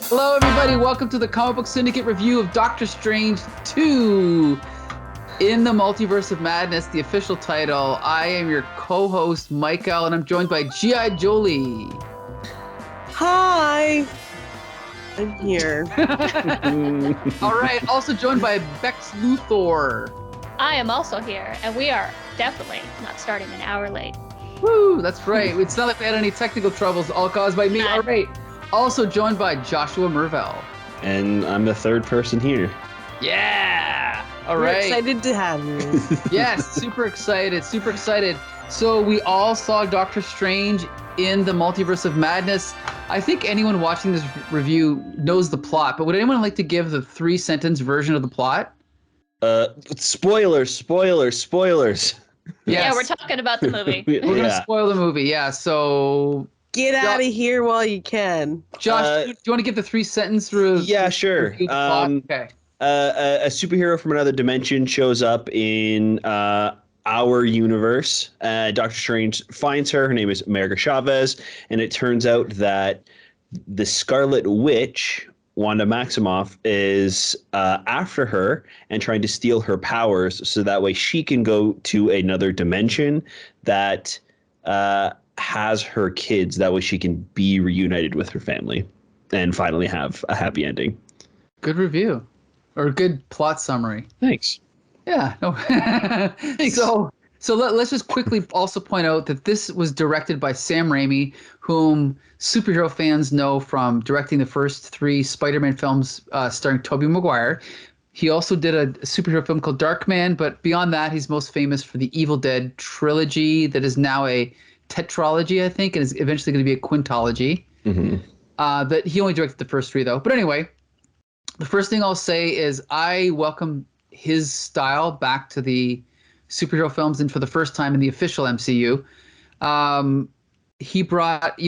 Hello, everybody. Welcome to the Comic Book Syndicate review of Doctor Strange 2 in the Multiverse of Madness, the official title. I am your co-host, Michael, and I'm joined by G.I. Jolie. Hi. I'm here. All right. Also joined by Bex Luthor. I am also here, and we are definitely not starting an hour late. Woo, that's right. It's not like we had any technical troubles, all caused by me. All right. Also joined by Joshua Mervell. And I'm the third person here. Yeah. All We're right. excited to have you. Yes, super excited. Super excited. So we all saw Doctor Strange in the Multiverse of Madness. I think anyone watching this review knows the plot, but would anyone like to give the 3-sentence version of the plot? Spoilers. Yes. Yeah, we're talking about the movie. We're going to spoil the movie, yeah. So Get out of here while you can. Josh, do you want to give the 3-sentence through? Yeah, sure. Okay. A superhero from another dimension shows up in our universe. Doctor Strange finds her. Her name is Chavez, and it turns out that the Scarlet Witch, Wanda Maximoff, is after her and trying to steal her powers so that way she can go to another dimension that has her kids. That way she can be reunited with her family and finally have a happy ending. Good review. Or good plot summary. Thanks. Yeah. No. Thanks. So let's just quickly also point out that this was directed by Sam Raimi, whom superhero fans know from directing the first 3 Spider-Man films starring Tobey Maguire. He also did a superhero film called Darkman, but beyond that, he's most famous for the Evil Dead trilogy that is now a tetralogy, I think, and is eventually going to be a quintology. Mm-hmm. That he only directed the first 3, though. But anyway, the first thing I'll say is I welcome his style back to the superhero films, and for the first time in the official MCU. He brought,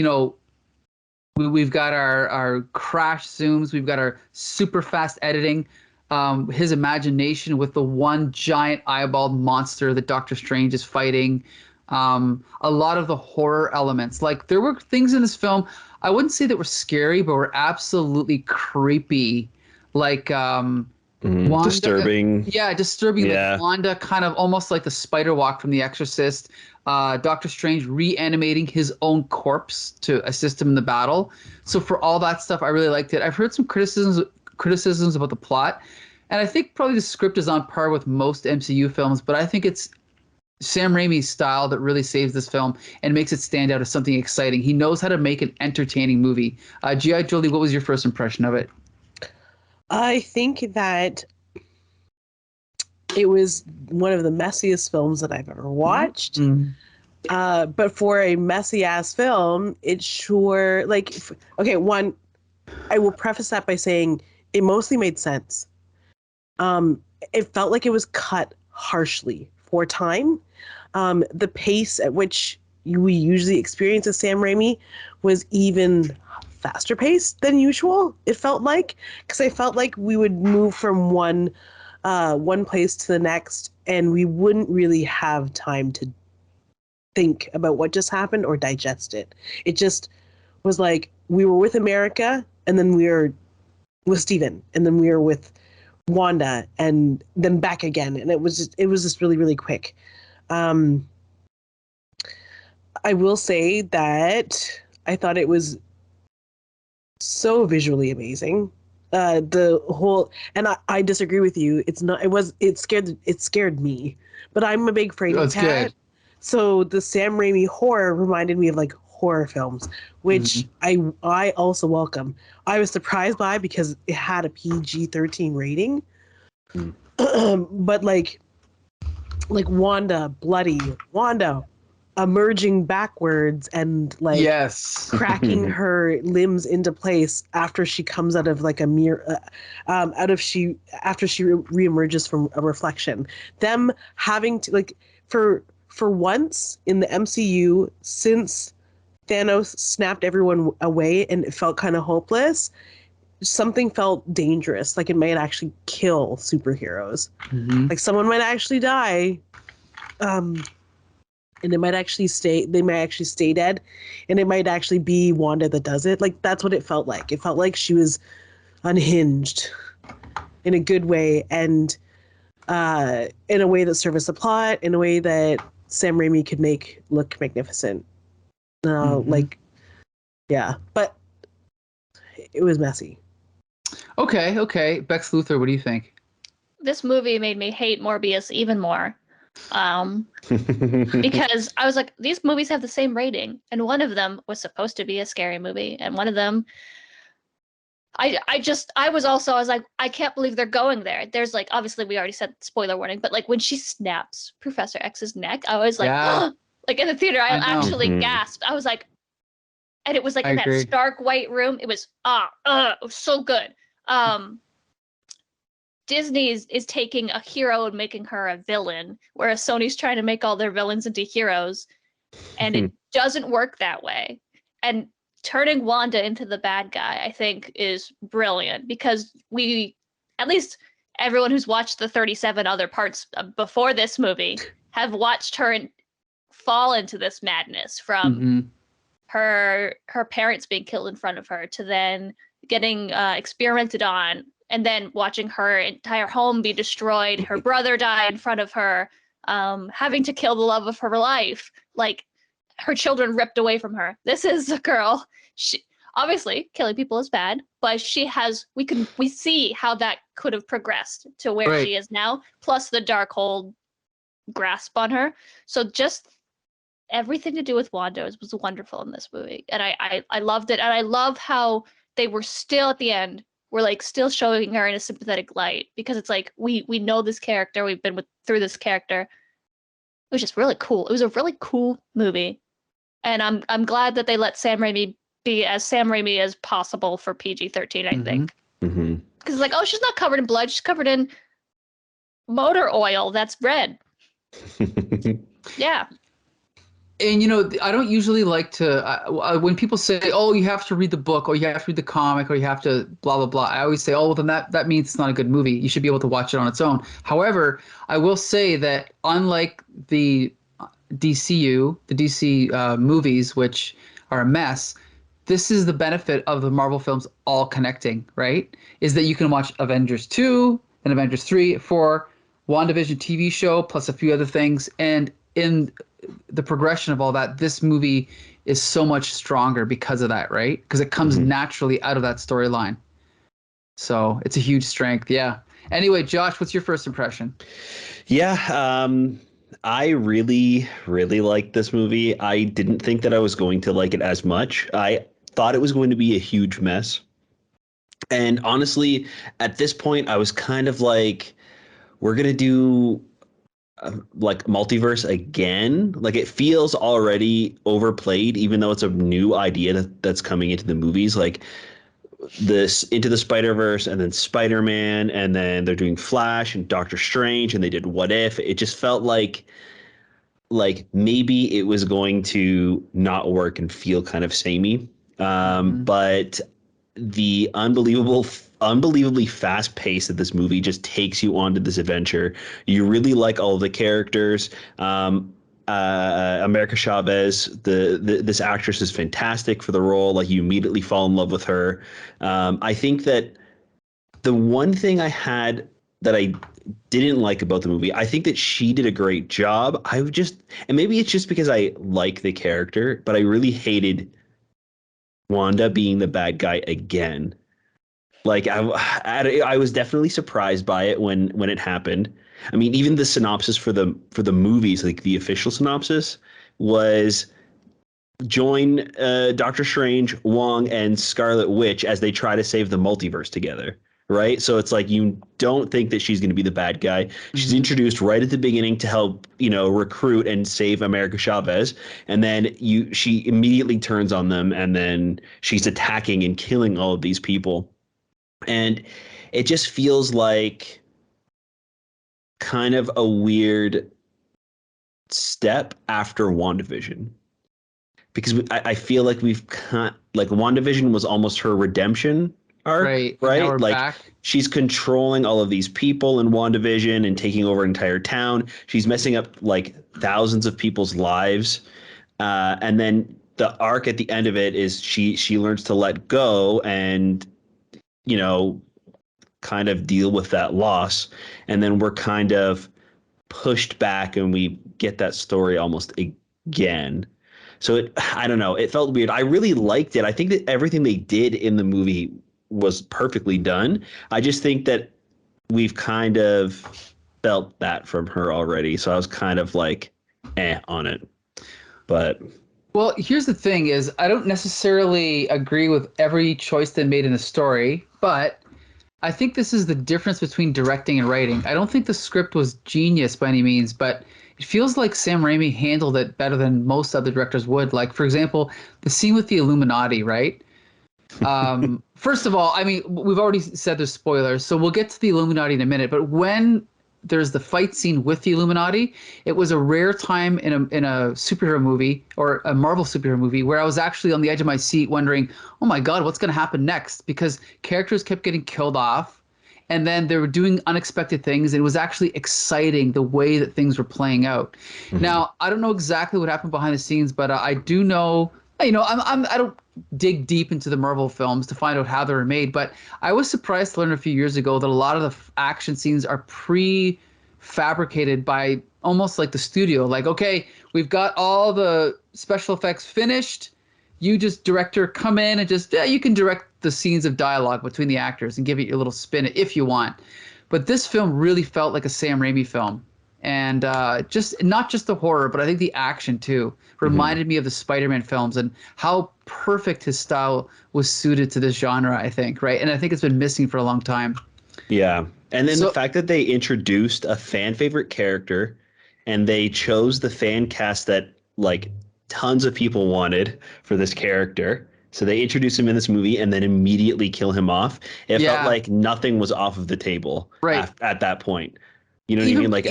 we've got our crash zooms, we've got our super fast editing, his imagination with the one giant eyeballed monster that Doctor Strange is fighting. A lot of the horror elements. Like, there were things in this film, I wouldn't say that were scary, but were absolutely creepy. Like, Wanda, disturbing. Disturbing. Yeah. Like Wanda, kind of almost like the spider walk from The Exorcist. Doctor Strange reanimating his own corpse to assist him in the battle. So for all that stuff, I really liked it. I've heard some criticisms about the plot, and I think probably the script is on par with most MCU films, but I think it's Sam Raimi's style that really saves this film and makes it stand out as something exciting. He knows how to make an entertaining movie. G.I. Jolie, what was your first impression of it? I think that it was one of the messiest films that I've ever watched. Mm-hmm. But for a messy ass film, it sure one, I will preface that by saying it mostly made sense. It felt like it was cut harshly for time. The pace at which we usually experience a Sam Raimi was even faster paced than usual, it felt like, because I felt like we would move from one place to the next and we wouldn't really have time to think about what just happened or digest it. It just was like we were with America, and then we were with Steven, and then we were with Wanda, and then back again, and it was just really, really quick. I will say that I thought it was so visually amazing. The whole, and I disagree with you. It scared me, but I'm a big fraidy cat. Good. So the Sam Raimi horror reminded me of like horror films, which I also welcome. I was surprised by because it had a PG-13 rating. But like Wanda, bloody Wanda, emerging backwards and like cracking her limbs into place after she comes out of like a mirror, after she reemerges from a reflection. Them having to like for once in the MCU since Thanos snapped everyone away and it felt kind of hopeless, something felt dangerous, like it might actually kill superheroes. Like someone might actually die. and they might actually stay dead, and it might actually be Wanda that does it. Like, that's what it felt like. It felt like she was unhinged in a good way, and in a way that serviced the plot, in a way that Sam Raimi could make look magnificent. Like, yeah, but it was messy. Okay. Bex Luthor, what do you think? This movie made me hate Morbius even more. Because I was like, these movies have the same rating, and one of them was supposed to be a scary movie, and one of them I was like, I can't believe they're going there. There's like, obviously we already said spoiler warning, but like when she snaps Professor X's neck, I was like, Yeah. like in the theater, I I know. actually gasped. I was like, and it was like I in agree. that stark white room. It was it was so good. Disney is taking a hero and making her a villain, whereas Sony's trying to make all their villains into heroes, and it doesn't work that way. And turning Wanda into the bad guy, I think, is brilliant, because at least everyone who's watched the 37 other parts before this movie have watched her fall into this madness, from her parents being killed in front of her, to then getting experimented on, and then watching her entire home be destroyed, her brother die in front of her, having to kill the love of her life, like her children ripped away from her. This is a girl. She obviously, killing people is bad, but we see how that could have progressed to where she is now, plus the Darkhold grasp on her. So just everything to do with Wanda was wonderful in this movie, and I loved it. And I love how they were still at the end, we're like still showing her in a sympathetic light, because it's like we know this character, we've been through this character. It was just really cool. It was a really cool movie, and I'm glad that they let Sam Raimi be as Sam Raimi as possible for PG-13. I think, because it's like, oh, she's not covered in blood, she's covered in motor oil that's red. Yeah. And, you know, I don't usually like to, when people say, oh, you have to read the book, or you have to read the comic, or you have to blah, blah, blah, I always say, oh, well, then that means it's not a good movie. You should be able to watch it on its own. However, I will say that unlike the DCU, the DC movies, which are a mess, this is the benefit of the Marvel films all connecting, right? Is that you can watch Avengers 2 and Avengers 3, 4, WandaVision TV show, plus a few other things. And in the progression of all that, this movie is so much stronger because of that, right? Because it comes naturally out of that storyline. So it's a huge strength. Yeah. Anyway, Josh, what's your first impression? Yeah. I really, really liked this movie. I didn't think that I was going to like it as much. I thought it was going to be a huge mess. And honestly, at this point, I was kind of like, we're going to do like Multiverse again. Like, it feels already overplayed, even though it's a new idea that's coming into the movies. Like this Into the Spider-Verse, and then Spider-Man, and then they're doing Flash and Doctor Strange, and they did What If. It just felt like maybe it was going to not work and feel kind of samey. But the unbelievably fast pace of this movie just takes you onto this adventure. You really like all of the characters. America Chavez, this actress is fantastic for the role. Like, you immediately fall in love with her. I think that the one thing I had that I didn't like about the movie, I think that she did a great job. And maybe it's just because I like the character, but I really hated Wanda being the bad guy again. Like, I was definitely surprised by it when it happened. I mean, even the synopsis for the movies, like the official synopsis, was join Doctor Strange, Wong, and Scarlet Witch as they try to save the multiverse together. Right. So it's like, you don't think that she's going to be the bad guy. She's introduced right at the beginning to help, recruit and save America Chavez. And then she immediately turns on them, and then she's attacking and killing all of these people. And it just feels like kind of a weird step after WandaVision, because I feel like WandaVision was almost her redemption arc, Right. And now we're Like back. she's controlling all of these people in WandaVision and taking over an entire town. She's messing up like thousands of people's lives. And then the arc at the end of it is she learns to let go and, you know, kind of deal with that loss. And then we're kind of pushed back and we get that story almost again. So I don't know. It felt weird. I really liked it. I think that everything they did in the movie was perfectly done. I just think that we've kind of felt that from her already. So I was kind of like, on it. But Well, here's the thing is I don't necessarily agree with every choice they made in the story, but I think this is the difference between directing and writing. I don't think the script was genius by any means, but it feels like Sam Raimi handled it better than most other directors would. Like, for example, the scene with the Illuminati, right? First of all, I mean, we've already said there's spoilers, so we'll get to the Illuminati in a minute. But when there's the fight scene with the Illuminati, it was a rare time in a superhero movie or a Marvel superhero movie where I was actually on the edge of my seat wondering, oh my God, what's going to happen next? Because characters kept getting killed off and then they were doing unexpected things. And it was actually exciting the way that things were playing out. Mm-hmm. Now, I don't know exactly what happened behind the scenes, but I do know, I don't dig deep into the Marvel films to find out how they were made, but I was surprised to learn a few years ago that a lot of the action scenes are pre-fabricated by almost like the studio. Like, okay, we've got all the special effects finished. You just, director, come in and just, you can direct the scenes of dialogue between the actors and give it your little spin if you want. But this film really felt like a Sam Raimi film. And just not just the horror, but I think the action too reminded me of the Spider-Man films and how perfect his style was suited to this genre, I think, right? And I think it's been missing for a long time. Yeah. And then the fact that they introduced a fan favorite character and they chose the fan cast that like tons of people wanted for this character. So they introduce him in this movie and then immediately kill him off. It felt like nothing was off of the table at that point. You know what I mean? Like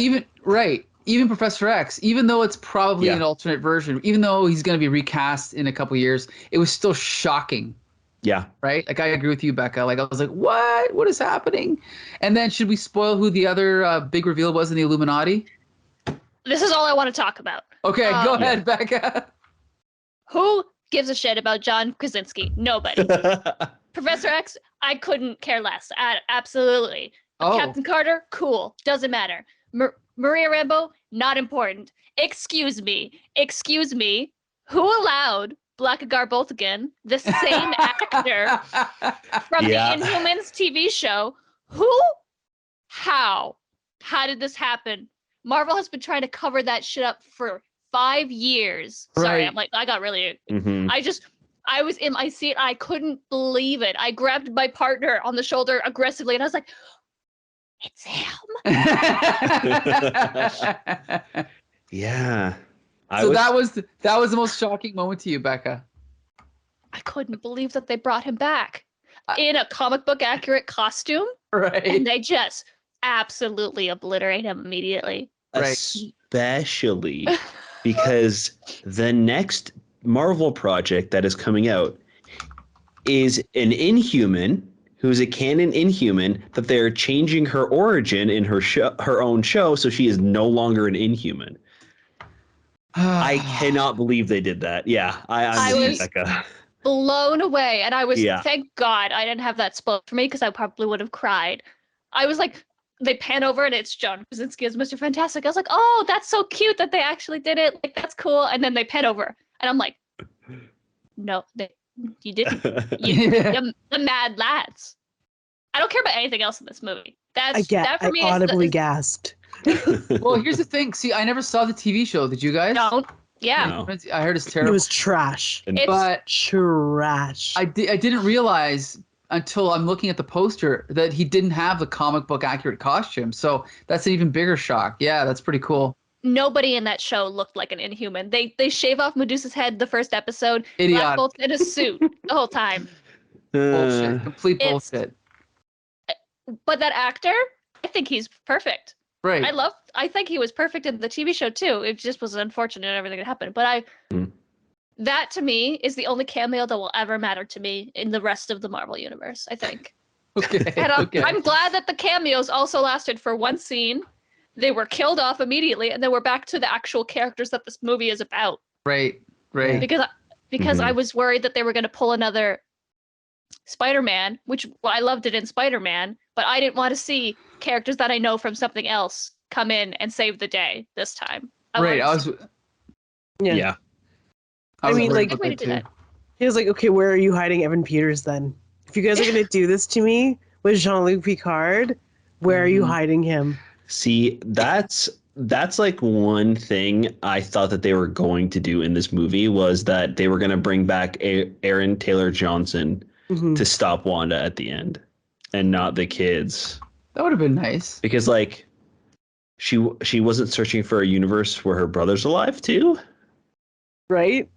even Professor X, even though it's probably an alternate version, even though he's going to be recast in a couple years, it was still shocking. Yeah. Right? Like, I agree with you, Becca. Like, I was like, what? What is happening? And then should we spoil who the other big reveal was in the Illuminati? This is all I want to talk about. Okay, go ahead, Becca. Who gives a shit about John Krasinski? Nobody. Professor X, I couldn't care less. Absolutely. Captain Carter, cool. Doesn't matter. Maria Rambeau, not important. Excuse me. Who allowed Blackgar Boltigan, the same actor from the Inhumans TV show? How did this happen? Marvel has been trying to cover that shit up for 5 years. Sorry, I'm like, I got really, I was in my seat. I couldn't believe it. I grabbed my partner on the shoulder aggressively and I was like, it's him. Yeah. That was the most shocking moment to you, Becca. I couldn't believe that they brought him back in a comic book accurate costume. Right. And they just absolutely obliterate him immediately. Especially because the next Marvel project that is coming out is an Inhuman who's a canon Inhuman that they're changing her origin in her own show, so she is no longer an Inhuman. I cannot believe they did that. Yeah, I was Becca. Blown away, and I was thank God I didn't have that spoiled for me because I probably would have cried. I was like, they pan over and it's John Krasinski as Mr. Fantastic. I was like, oh, that's so cute that they actually did it. Like, that's cool. And then they pan over, and I'm like, no, you didn't. The mad lads. I don't care about anything else in this movie. That for me. I audibly gasped. Well, here's the thing. See, I never saw the TV show. Did you guys? No. Yeah. No. I heard it's terrible. It was trash. But trash. I didn't realize until I'm looking at the poster that he didn't have the comic book accurate costume. So that's an even bigger shock. Yeah, that's pretty cool. Nobody in that show looked like an Inhuman. They shave off Medusa's head the first episode. Idiotic. Black Bolt's in a suit the whole time. Bullshit. Complete bullshit. But that actor, I think he's perfect. Right. I think he was perfect in the TV show too. It just was unfortunate everything that happened. But that to me is the only cameo that will ever matter to me in the rest of the Marvel universe, I think. Okay. And Okay. I'm glad that the cameos also lasted for one scene. They were killed off immediately, and then we're back to the actual characters that this movie is about. Right. Right. Because I Mhm. was worried that they were going to pull another Spider-Man, which I loved it in Spider-Man, but I didn't want to see characters that I know from something else come in and save the day this time. Right. wanted to see- Yeah. I mean, like- about Way to that do too. that. He was like, okay, where are you hiding Evan Peters then? If you guys are going to do this to me with Jean-Luc Picard, where are you Mhm. hiding him? See, that's like one thing I thought that they were going to do in this movie was that they were going to bring back Aaron Taylor Johnson Mhm. to stop Wanda at the end, and not the kids, That would have been nice. because like she wasn't searching for a universe where her brother's alive too. Right?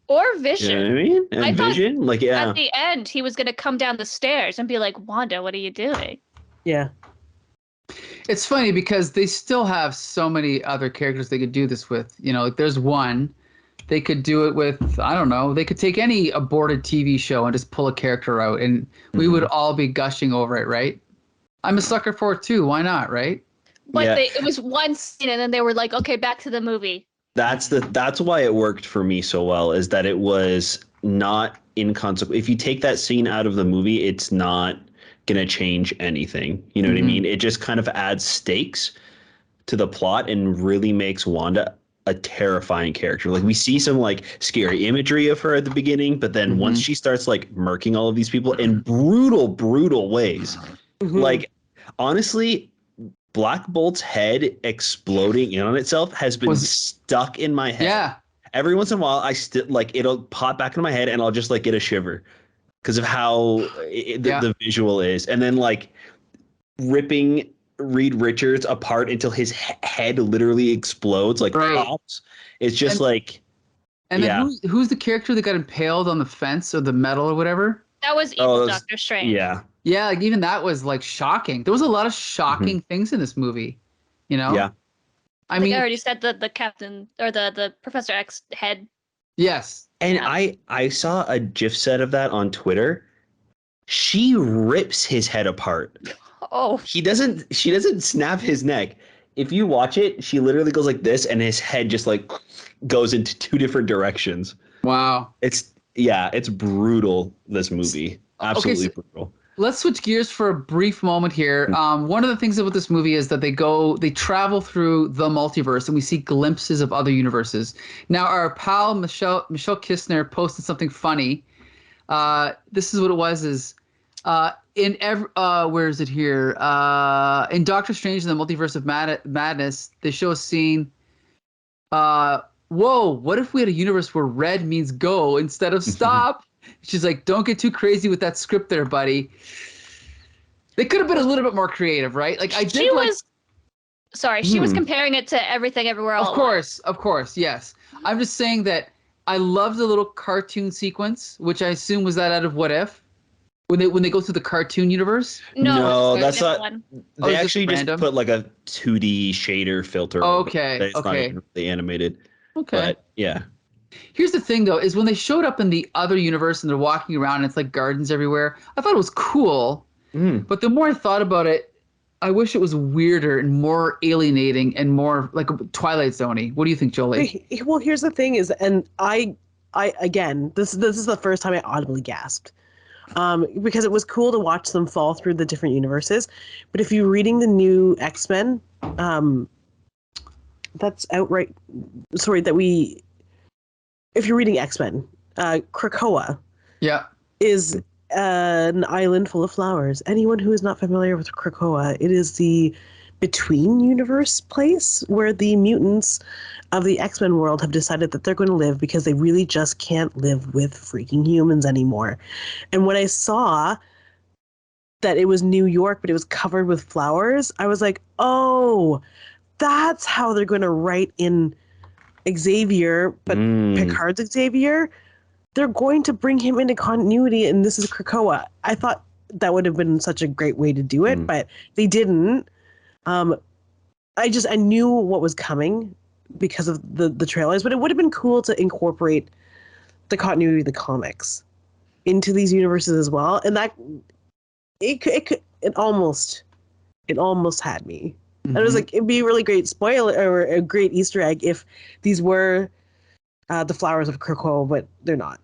Or You Vision. know what I mean? And I thought Vision, like yeah, At the end, he was going to come down the stairs and be like, Wanda, what are you doing? Yeah. It's funny because they still have so many other characters they could do this with. You know, like there's one. They could do it with, I don't know, they could take any aborted TV show and just pull a character out and we would all be gushing over it, right? I'm a sucker for it too. Why not, right? But Yeah. it was one scene, and then they were like, okay, back to the movie. That's why it worked for me so well, is that it was not inconsequential. If you take that scene out of the movie, it's not gonna change anything. You know what I Mhm. mean? It just kind of adds stakes to the plot and really makes Wanda a terrifying character. Like we see some like scary imagery of her at the beginning, but then once Mhm. she starts like murking all of these people in brutal ways, Mhm. like honestly, Black Bolt's head exploding in on itself has been stuck in my head. Yeah. Every once in a while, I still like it'll pop back into my head, and I'll just like get a shiver because of how the visual is. And then like ripping Reed Richards apart until his head literally explodes, like Right. pops. It's just And- like And then Yeah. who's the character that got impaled on the fence or the metal or whatever? That was Oh, evil that's- Doctor Strange. yeah, Yeah, like even that was like shocking. There was a lot of shocking things in this movie. You know? yeah. I I think mean, I already said the captain or the Professor X head. yes. And Yeah. I saw a GIF set of that on Twitter. She rips his head apart. Oh, She doesn't snap his neck. If you watch it, she literally goes like this, and his head just like goes into two different directions. Wow. It's brutal, this movie. Absolutely brutal. Let's switch gears for a brief moment here. One of the things about this movie is that they travel through the multiverse and we see glimpses of other universes. Now, our pal Michelle Kistner posted something funny. This is what it was: is where is it here? In Doctor Strange and the Multiverse of Madness, they show a scene. Whoa! What if we had a universe where red means go instead of stop? She's like, don't get too crazy with that script there, buddy. They could have been a little bit more creative, right? Like she was comparing it to Everything Everywhere All at Once. Of course, yes. I'm just saying that I love the little cartoon sequence, which I assume was that out of What If, when they go through the cartoon universe. No, it's that's a not. different one. Oh, They is this actually just random? put like a 2D shader filter. over it. Okay, It's not okay. even really animated. Okay. But yeah. Here's the thing, though, is when they showed up in the other universe and they're walking around and it's like gardens everywhere, I thought it was cool. But the more I thought about it, I wish it was weirder and more alienating and more like Twilight Zone-y. What do you think, Jolie? Well, here's the thing is, and I again, this is the first time I audibly gasped. Because it was cool to watch them fall through the different universes. But if you're reading the new X-Men, that's outright, sorry, if you're reading X-Men, Krakoa Yeah. is an island full of flowers. Anyone who is not familiar with Krakoa, it is the between universe place where the mutants of the X-Men world have decided that they're going to live because they really just can't live with freaking humans anymore. And when I saw that it was New York, but it was covered with flowers, I was like, oh, that's how they're going to write in Xavier, but Picard's Xavier. They're going to bring him into continuity, and this is Krakoa. I thought that would have been such a great way to do it, but they didn't. I knew what was coming because of the trailers, but it would have been cool to incorporate the continuity of the comics into these universes as well, and that it almost had me. And it was like, it'd be a really great spoiler or a great Easter egg if these were the flowers of Krakoa, but they're not.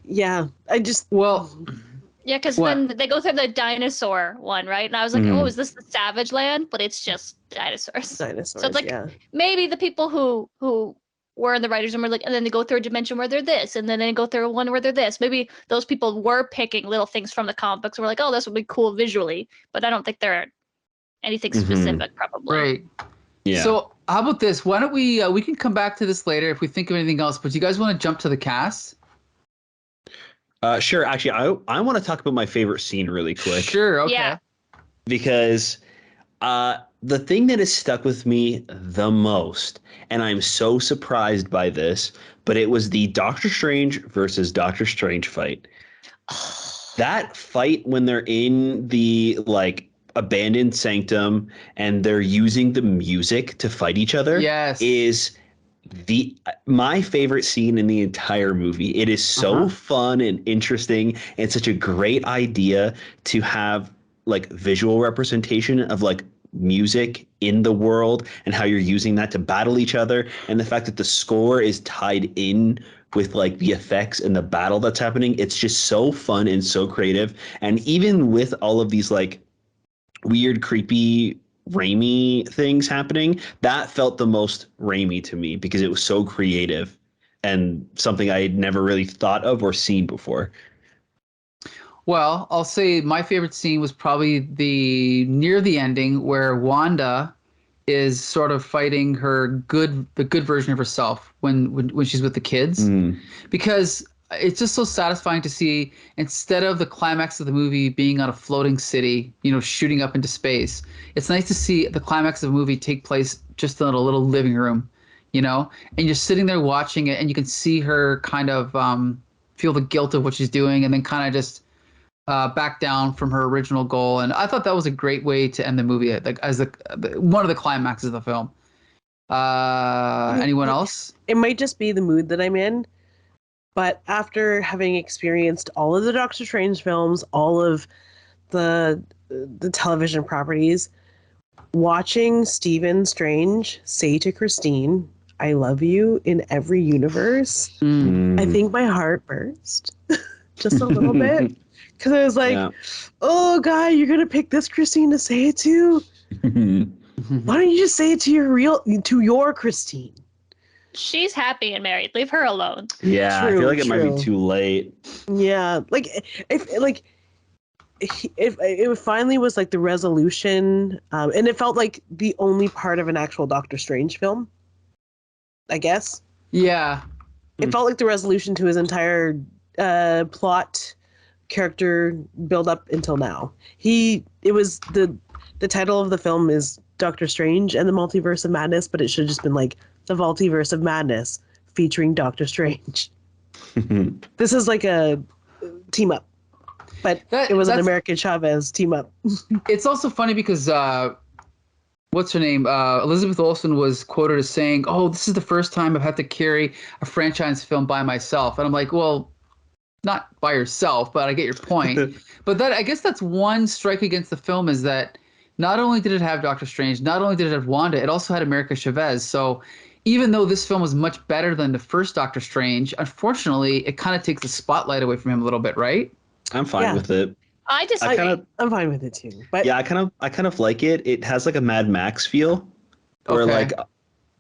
Yeah, I just Yeah, because then they go through the dinosaur one, right? And I was like, oh, is this the Savage Land? But it's just dinosaurs. So it's like maybe the people who were in the writers' room were like, and then they go through a dimension where they're this, and then they go through one where they're this. Maybe those people were picking little things from the comic books and were like, oh, this would be cool visually, but I don't think they're anything specific, probably. Right. Yeah. So how about this? Why don't we can come back to this later if we think of anything else, but do you guys want to jump to the cast? Sure. Actually, I want to talk about my favorite scene really quick. Sure. Okay. Yeah. Because the thing that has stuck with me the most, and I'm so surprised by this, but it was the Doctor Strange versus Doctor Strange fight. That fight when they're in the like abandoned sanctum and they're using the music to fight each other is my favorite scene in the entire movie. It is so fun and interesting and such a great idea to have like visual representation of like music in the world and how you're using that to battle each other, and the fact that the score is tied in with like the effects and the battle that's happening. It's just so fun and so creative. And even with all of these like weird, creepy Raimi things happening, that felt the most Raimi to me because it was so creative and something I had never really thought of or seen before. Well, I'll say my favorite scene was probably near the ending where Wanda is sort of fighting the good version of herself when she's with the kids, because it's just so satisfying to see, instead of the climax of the movie being on a floating city, shooting up into space, it's nice to see the climax of the movie take place just in a little living room, and you're sitting there watching it and you can see her kind of feel the guilt of what she's doing and then kind of just back down from her original goal. And I thought that was a great way to end the movie, like as one of the climaxes of the film. Anyone else? It might just be the mood that I'm in, but after having experienced all of the Doctor Strange films, all of the television properties, watching Stephen Strange say to Christine, "I love you" in every universe, I think my heart burst just a little bit. Because I was like, oh, God, you're going to pick this Christine to say it to? Why don't you just say it to your Christine? She's happy and married. Leave her alone. Yeah, I feel like it might be too late. Yeah, if it finally was like the resolution, and it felt like the only part of an actual Doctor Strange film, I guess. Yeah. It felt like the resolution to his entire plot character build up until now. It was the title of the film is Doctor Strange and the Multiverse of Madness, but it should have just been like the Multiverse of Madness featuring Doctor Strange. This is like a team up, but it was an American Chavez team up. It's also funny because what's her name? Elizabeth Olsen was quoted as saying, "Oh, this is the first time I've had to carry a franchise film by myself," and I'm like, well, not by yourself, but I get your point. But I guess that's one strike against the film, is that not only did it have Doctor Strange, not only did it have Wanda, it also had America Chavez. So even though this film was much better than the first Doctor Strange, unfortunately, it kind of takes the spotlight away from him a little bit, right? I'm fine with it. I'm fine with it too. But yeah, I kind of like it. It has like a Mad Max feel, where like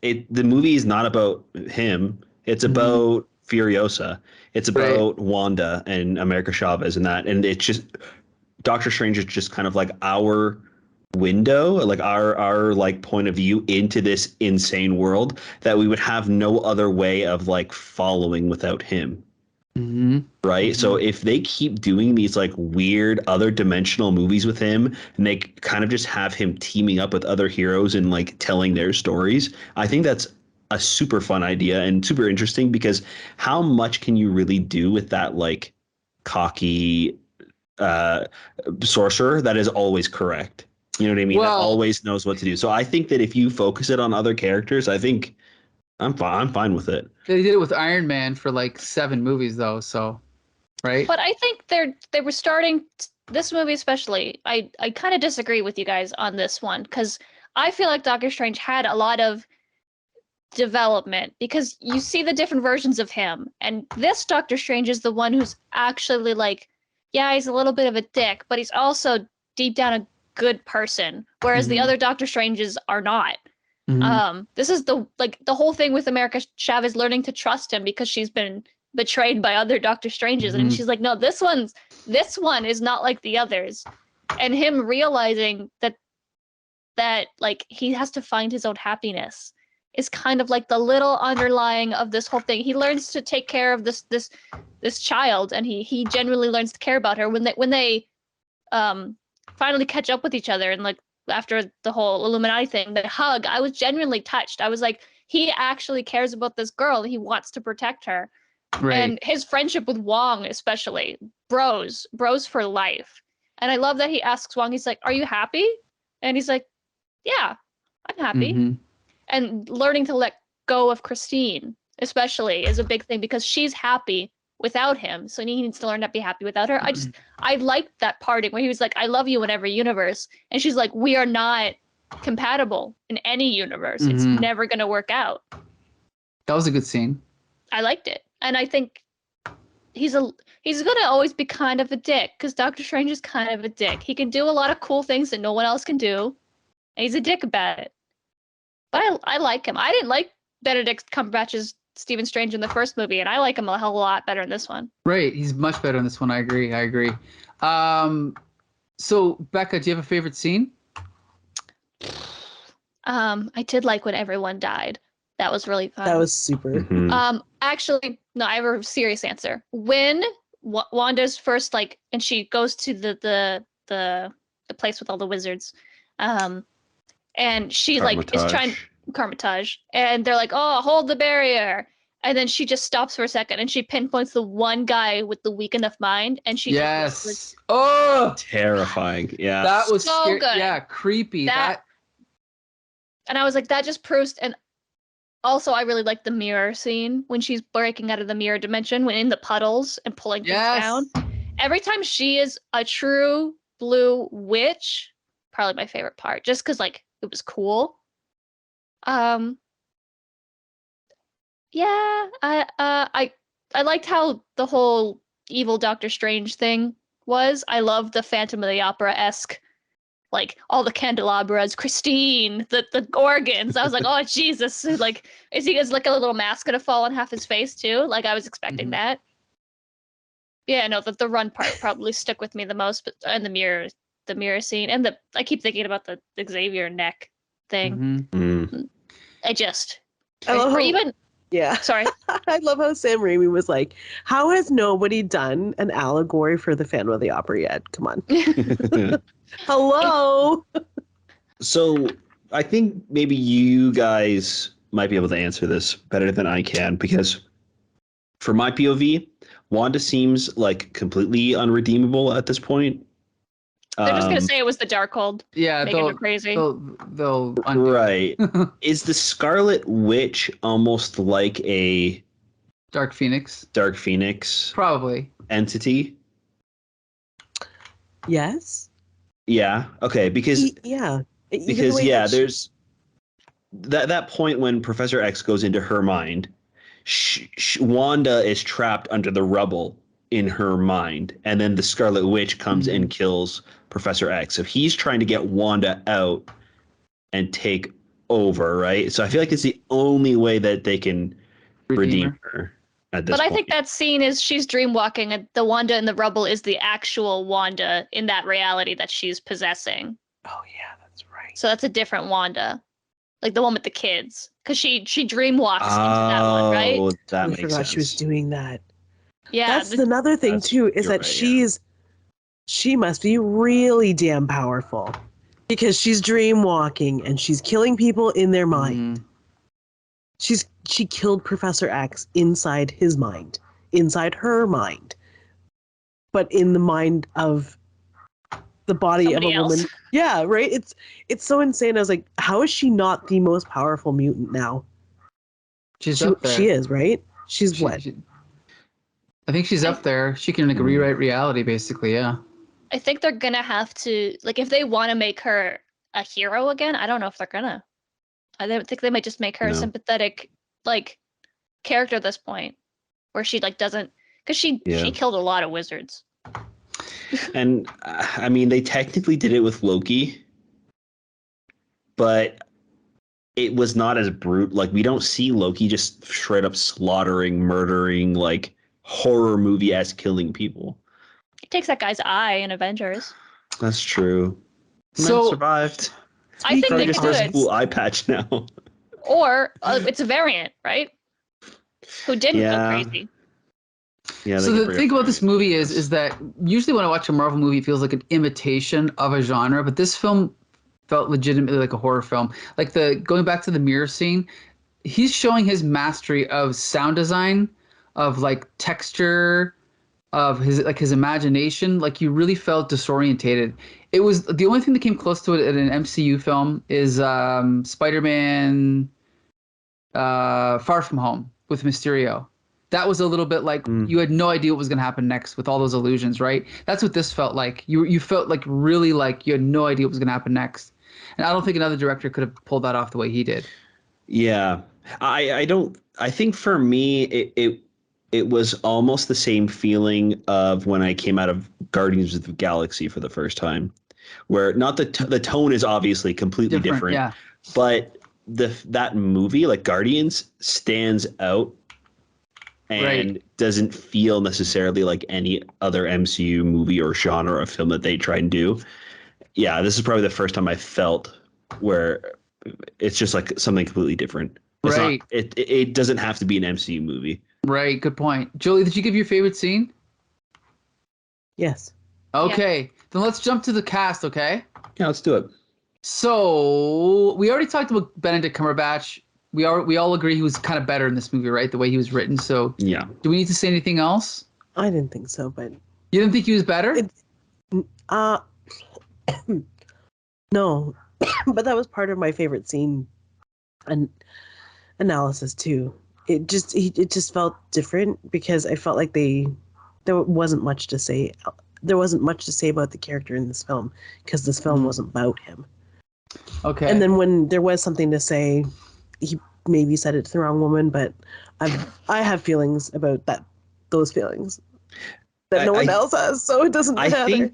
the movie is not about him. It's about Furiosa. It's about Wanda and America Chavez and it's just Doctor Strange is just kind of like our window, like our like point of view into this insane world that we would have no other way of like following without him. Right. So if they keep doing these like weird other dimensional movies with him and they kind of just have him teaming up with other heroes and like telling their stories, I think that's a super fun idea and super interesting, because how much can you really do with that like cocky sorcerer that is always correct? You know what I mean? That always knows what to do. So I think that if you focus it on other characters, I think I'm fine with it. They did it with Iron Man for like 7 movies though, so right? But I think they were starting this movie especially. I kind of disagree with you guys on this one because I feel like Doctor Strange had a lot of development because you see the different versions of him, and this Doctor Strange is the one who's actually like, yeah, he's a little bit of a dick, but he's also deep down a good person, whereas the other Doctor Stranges are not. This is the whole thing with America Chavez learning to trust him because she's been betrayed by other Doctor Stranges, and she's like, no, this one is not like the others, and him realizing that like he has to find his own happiness is kind of like the little underlying of this whole thing. He learns to take care of this child, and he genuinely learns to care about her when they finally catch up with each other, and like after the whole Illuminati thing, the hug, I was genuinely touched. I was like, he actually cares about this girl. He wants to protect her. Right. And his friendship with Wong, especially, bros for life. And I love that he asks Wong, he's like, are you happy? And he's like, yeah, I'm happy. And learning to let go of Christine, especially, is a big thing because she's happy without him. So he needs to learn to be happy without her. I liked that parting where he was like, I love you in every universe. And she's like, we are not compatible in any universe. It's never going to work out. That was a good scene. I liked it. And I think he's going to always be kind of a dick because Doctor Strange is kind of a dick. He can do a lot of cool things that no one else can do. And he's a dick about it. But I like him. I didn't like Benedict Cumberbatch's Stephen Strange in the first movie, and I like him a hell of a lot better in this one. Right. He's much better in this one. I agree. So, Becca, do you have a favorite scene? I did like when everyone died. That was really fun. That was super. Actually, no, I have a serious answer. When Wanda's first and she goes to the place with all the wizards, and she is trying Carmitage, and they're like, oh, hold the barrier, and then she just stops for a second and she pinpoints the one guy with the weak enough mind, and she yes, terrifying. Yeah, that was so good. Yeah, creepy. And I was like, that just proves. And also, I really like the mirror scene when she's breaking out of the mirror dimension, when in the puddles and pulling things down. Every time she is a true blue witch, probably my favorite part, just because it was cool. Yeah, I liked how the whole evil Doctor Strange thing was. I love the Phantom of the Opera-esque, all the candelabras, Christine, the organs. I was like, oh Jesus, is he has a little mask gonna fall on half his face too? I was expecting that. Yeah, no, the run part probably stuck with me the most, but and the mirror scene, and I keep thinking about the Xavier neck thing. I love how, yeah. Sorry. I love how Sam Raimi was like, how has nobody done an allegory for the Phantom of the Opera yet? Come on. Hello. So I think maybe you guys might be able to answer this better than I can, because for my POV, Wanda seems completely unredeemable at this point. They're just gonna say it was the Darkhold. Yeah, making her crazy. They'll right. Is the Scarlet Witch almost like a Dark Phoenix probably entity? Yes. Yeah. Okay. Because there's that point when Professor X goes into her mind. Wanda is trapped under the rubble in her mind, and then the Scarlet Witch comes and kills Professor X. So he's trying to get Wanda out and take over, right? So I feel like it's the only way that they can redeem her at this point. I think that scene is she's dreamwalking, and the Wanda in the rubble is the actual Wanda in that reality that she's possessing. Oh yeah, that's right. So that's a different Wanda, the one with the kids, because she dreamwalks into that one, right? Oh, that I makes forgot sense. she was doing that. Yeah, that's another thing too, is that she must be really damn powerful, because she's dreamwalking and she's killing people in their mind. She killed Professor X inside his mind, inside her mind, but in the mind of the body somebody of a woman. Else. Yeah, right. It's so insane. I was like, how is she not the most powerful mutant now? She's up there. She is, right? She's She- what? she- I think she's up there. She can like rewrite reality, basically. Yeah. I think they're gonna have to, like, if they want to make her a hero again. I don't know if they're gonna. I think they might just make her a No. sympathetic, like, character at this point, where she like doesn't, because she killed a lot of wizards. And I mean, they technically did it with Loki, but it was not as brute. Like, we don't see Loki just straight up slaughtering, murdering, like horror movie as killing people. He takes that guy's eye in Avengers. That's true. So- Man survived. I think Probably they just could wears do a it. cool eye patch now. Or it's a variant, right? Who didn't Yeah. go crazy. Yeah. So the thing about this movie is that usually when I watch a Marvel movie, it feels like an imitation of a genre, but this film felt legitimately like a horror film. Like going back to the mirror scene, he's showing his mastery of sound design, of like texture, of his imagination. Like, you really felt disorientated. It was the only thing that came close to it in an MCU film is Spider-Man Far From Home with Mysterio. That was a little bit like you had no idea what was going to happen next with all those illusions, right? That's what this felt like. You felt like really like you had no idea what was going to happen next. And I don't think another director could have pulled that off the way he did. Yeah. I think for me it was almost the same feeling of when I came out of Guardians of the Galaxy for the first time, where not the tone is obviously completely different, Yeah. but that movie, like Guardians, stands out and doesn't feel necessarily like any other MCU movie or genre of film that they try and do. Yeah, this is probably the first time I felt where it's just like something completely different. It's Right. not, it doesn't have to be an MCU movie. Right. Good point. Julie, did you give your favorite scene? Yes. Okay. Then let's jump to the cast, okay? Yeah, let's do it. So we already talked about Benedict Cumberbatch. We all agree he was kind of better in this movie, right? The way he was written. So Yeah. do we need to say anything else? I didn't think so, but You didn't think he was better? no. But that was part of my favorite scene and analysis too. It just felt different because I felt like there wasn't much to say. There wasn't much to say about the character in this film because this film wasn't about him. Okay. And then when there was something to say, he maybe said it to the wrong woman, but I have feelings about those feelings that no one else has, so it doesn't matter.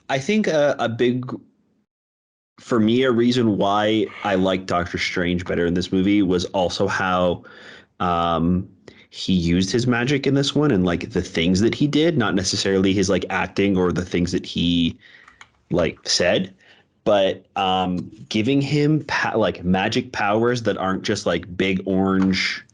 I think a big, for me, a reason why I like Doctor Strange better in this movie was also how he used his magic in this one and like the things that he did, not necessarily his like acting or the things that he like said, but giving him like magic powers that aren't just like big orange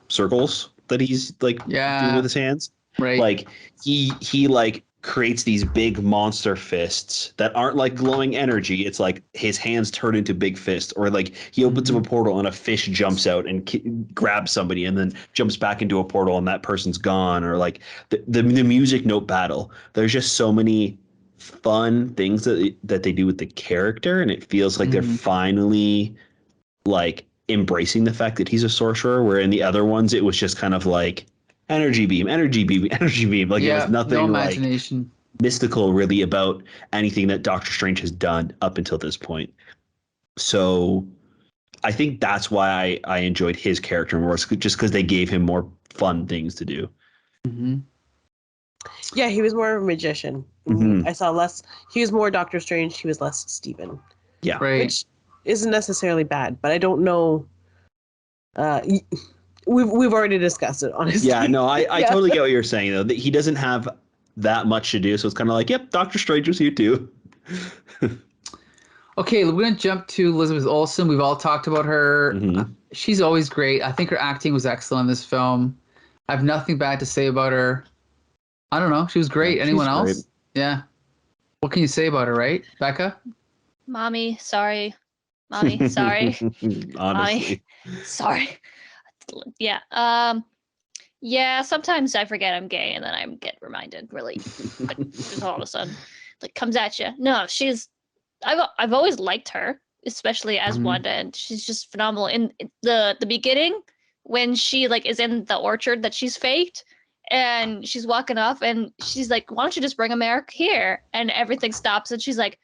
circles that he's like doing with his hands. Right. Like he like creates these big monster fists that aren't like glowing energy. It's like his hands turn into big fists, or like he opens up a portal and a fish jumps out and grabs somebody and then jumps back into a portal and that person's gone, or like the music note battle. There's just so many fun things that they do with the character, and it feels like they're finally like embracing the fact that he's a sorcerer, where in the other ones it was just kind of like energy beam, energy beam, energy beam. Like it was nothing no like imagination. mystical really about anything that Doctor Strange has done up until this point. So I think that's why I enjoyed his character more, just because they gave him more fun things to do. Mm-hmm. Yeah, he was more of a magician. Mhm. I saw less. He was more Doctor Strange. He was less Steven. Yeah. Right. Which isn't necessarily bad, but I don't know. We've already discussed it, honestly. Yeah, no, I totally get what you're saying though. That he doesn't have that much to do, so it's kind of like, yep, Doctor Strange was here too. Okay, we're going to jump to Elizabeth Olsen. We've all talked about her. She's always great. I think her acting was excellent in this film. I have nothing bad to say about her. I don't know. She was great. Yeah, Anyone she's else? great. Yeah. What can you say about her, right? Becca? Mommy, sorry. Mommy, sorry. Honestly. Sorry. Yeah. Yeah, sometimes I forget I'm gay and then I get reminded really like, just all of a sudden like comes at you. No, I've always liked her, especially as Wanda, and she's just phenomenal. In the beginning, when she like is in the orchard that she's faked and she's walking off and she's like, why don't you just bring America here? And everything stops and she's like,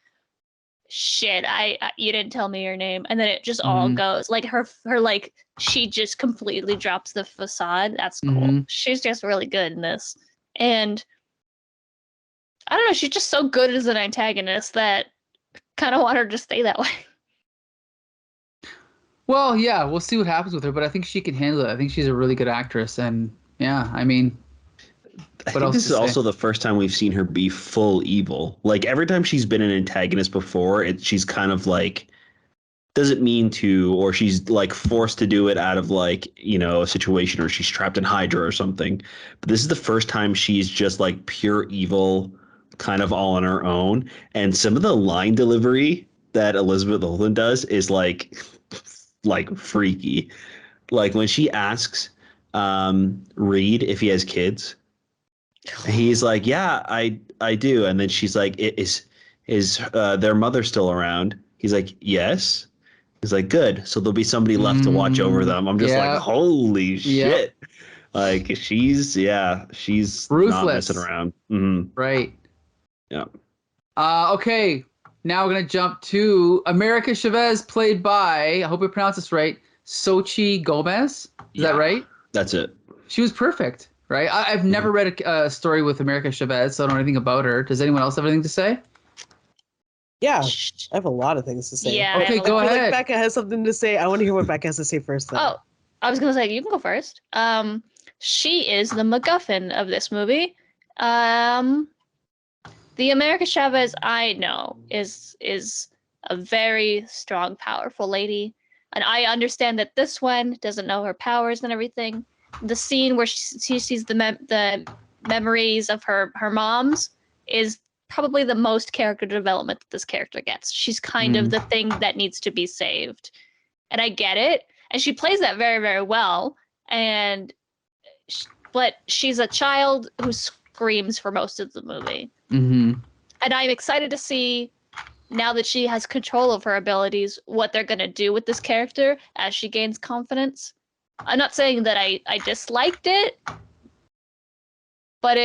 shit, I you didn't tell me your name. And then it just all goes like her like she just completely drops the facade. That's cool. She's just really good in this. And I don't know, she's just so good as an antagonist that kind of want her to stay that way. Well, yeah, we'll see what happens with her, but I think she can handle it. I think she's a really good actress, and yeah, I mean, I think this is also the first time we've seen her be full evil. Like every time she's been an antagonist before, she's kind of like doesn't mean to, or she's like forced to do it out of like, you know, a situation, or she's trapped in Hydra or something. But this is the first time she's just like pure evil, kind of all on her own. And some of the line delivery that Elizabeth Olsen does is like freaky. Like when she asks Reed if he has kids, he's like, yeah, I do. And then she's like, is their mother still around? He's like, yes. He's like, good. So there'll be somebody left to watch over them. I'm just like, holy shit. Like she's ruthless. Not messing around. Right. Yeah. Okay. Now we're going to jump to America Chavez, played by, I hope I pronounce this right, Xochitl Gomez. Is that right? That's it. She was perfect, right? I've never read a story with America Chavez, so I don't know anything about her. Does anyone else have anything to say? Yeah, I have a lot of things to say. Yeah. Okay, go ahead. Like Becca has something to say. I want to hear what Becca has to say first. Though. Oh, I was going to say, you can go first. She is the MacGuffin of this movie. The America Chavez I know is a very strong, powerful lady. And I understand that this one doesn't know her powers and everything. The scene where she sees the memories of her mom's is probably the most character development that this character gets. She's kind of the thing that needs to be saved. And I get it. And she plays that very, very well. But she's a child who screams for most of the movie. And I'm excited to see, now that she has control of her abilities, what they're going to do with this character as she gains confidence. I'm not saying that I disliked it, but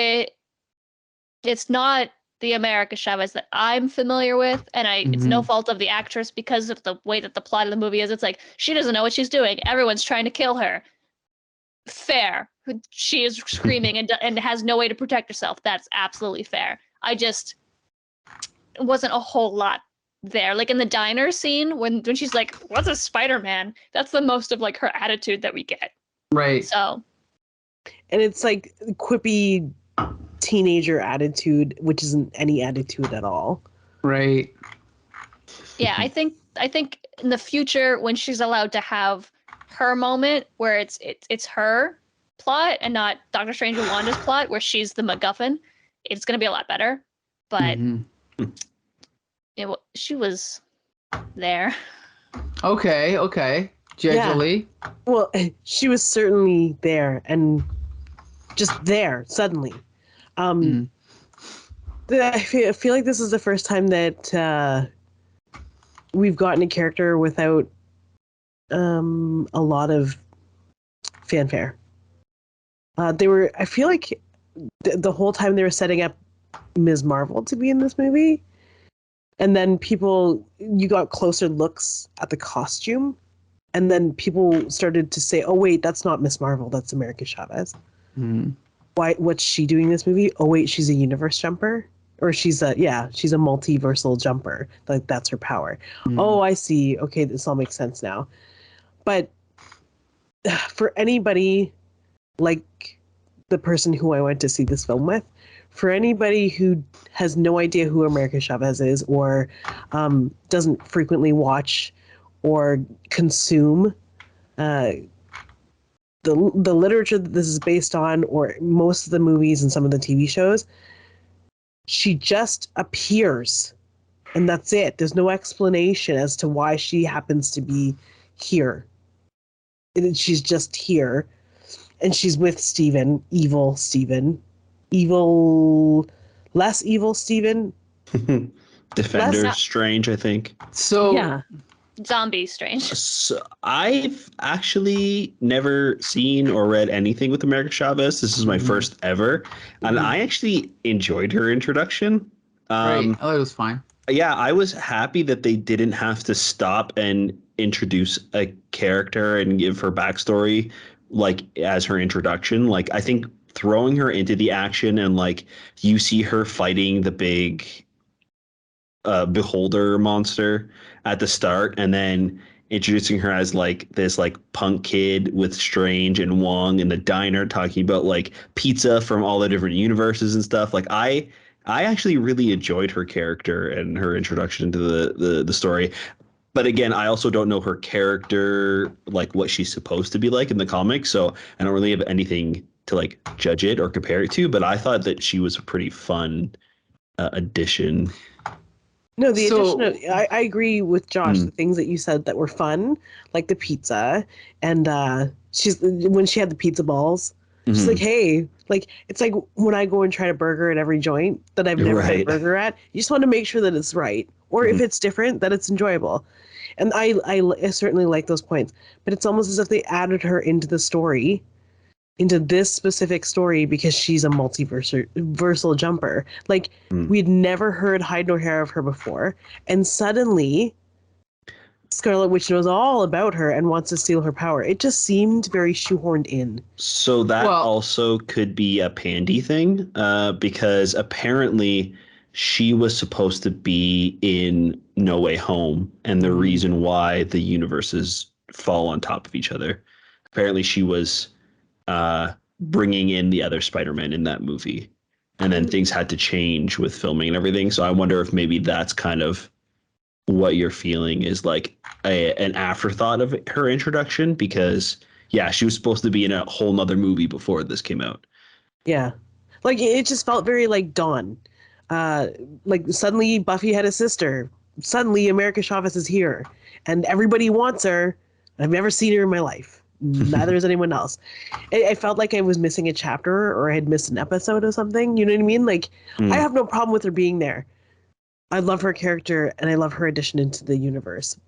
it's not the America Chavez that I'm familiar with, and it's no fault of the actress because of the way that the plot of the movie is. It's like, she doesn't know what she's doing. Everyone's trying to kill her. Fair. She is screaming and has no way to protect herself. That's absolutely fair. It wasn't a whole lot there. Like in the diner scene when she's like, what's a Spider-Man? That's the most of like her attitude that we get. Right. So. And it's like quippy teenager attitude, which isn't any attitude at all. Right. Yeah, I think in the future when she's allowed to have her moment where it's her plot and not Doctor Strange and Wanda's plot where she's the MacGuffin, it's going to be a lot better. But she was there. Okay. Gingerly. Yeah. Well, she was certainly there and just there suddenly. I feel like this is the first time that we've gotten a character without a lot of fanfare. I feel like the whole time they were setting up Ms. Marvel to be in this movie, and then you got closer looks at the costume, and then people started to say, oh wait, that's not Ms. Marvel, that's America Chavez. What's she doing in this movie? Oh wait, she's a universe jumper, or she's a multiversal jumper. Like that's her power. Oh, I see. Okay, this all makes sense now. But for anybody like the person who I went to see this film with, for anybody who has no idea who America Chavez is, or doesn't frequently watch or consume the literature that this is based on, or most of the movies and some of the TV shows, she just appears, and that's it. There's no explanation as to why she happens to be here. She's just here, and she's with Steven, less evil Steven. Defender Strange, I think. So yeah. Zombie Strange. So I've actually never seen or read anything with America Chavez. This is my first ever, and I actually enjoyed her introduction. Right. I thought it was fine. Yeah, I was happy that they didn't have to stop and introduce a character and give her backstory like as her introduction. Like I think throwing her into the action and like you see her fighting the big beholder monster at the start and then introducing her as like this like punk kid with Strange and Wong in the diner talking about like pizza from all the different universes and stuff. Like I actually really enjoyed her character and her introduction to the story. But again, I also don't know her character, like what she's supposed to be like in the comics. So I don't really have anything to like judge it or compare it to. But I thought that she was a pretty fun addition. No, the addition of, I agree with Josh. The things that you said that were fun, like the pizza, and when she had the pizza balls, she's like, hey, like it's like when I go and try a burger at every joint that I've never had a burger at, you just want to make sure that it's right, or if it's different, that it's enjoyable. And I certainly like those points, but it's almost as if they added her into the story, into this specific story because she's a multiversal jumper. Like we'd never heard hide nor hair of her before, and suddenly Scarlet Witch knows all about her and wants to steal her power. It just seemed very shoehorned in. So that also could be a Pandy thing, because apparently she was supposed to be in No Way Home, and the reason why the universes fall on top of each other. Apparently she was bringing in the other Spider-Man in that movie, and then things had to change with filming and everything. So I wonder if maybe that's kind of what you're feeling is like an afterthought of her introduction, because yeah, she was supposed to be in a whole nother movie before this came out. Yeah, like it just felt very like Dawn. Like suddenly Buffy had a sister. Suddenly America Chavez is here, and everybody wants her. I've never seen her in my life. Neither has anyone else. I felt like I was missing a chapter or I had missed an episode or something. You know what I mean? Like I have no problem with her being there. I love her character and I love her addition into the universe,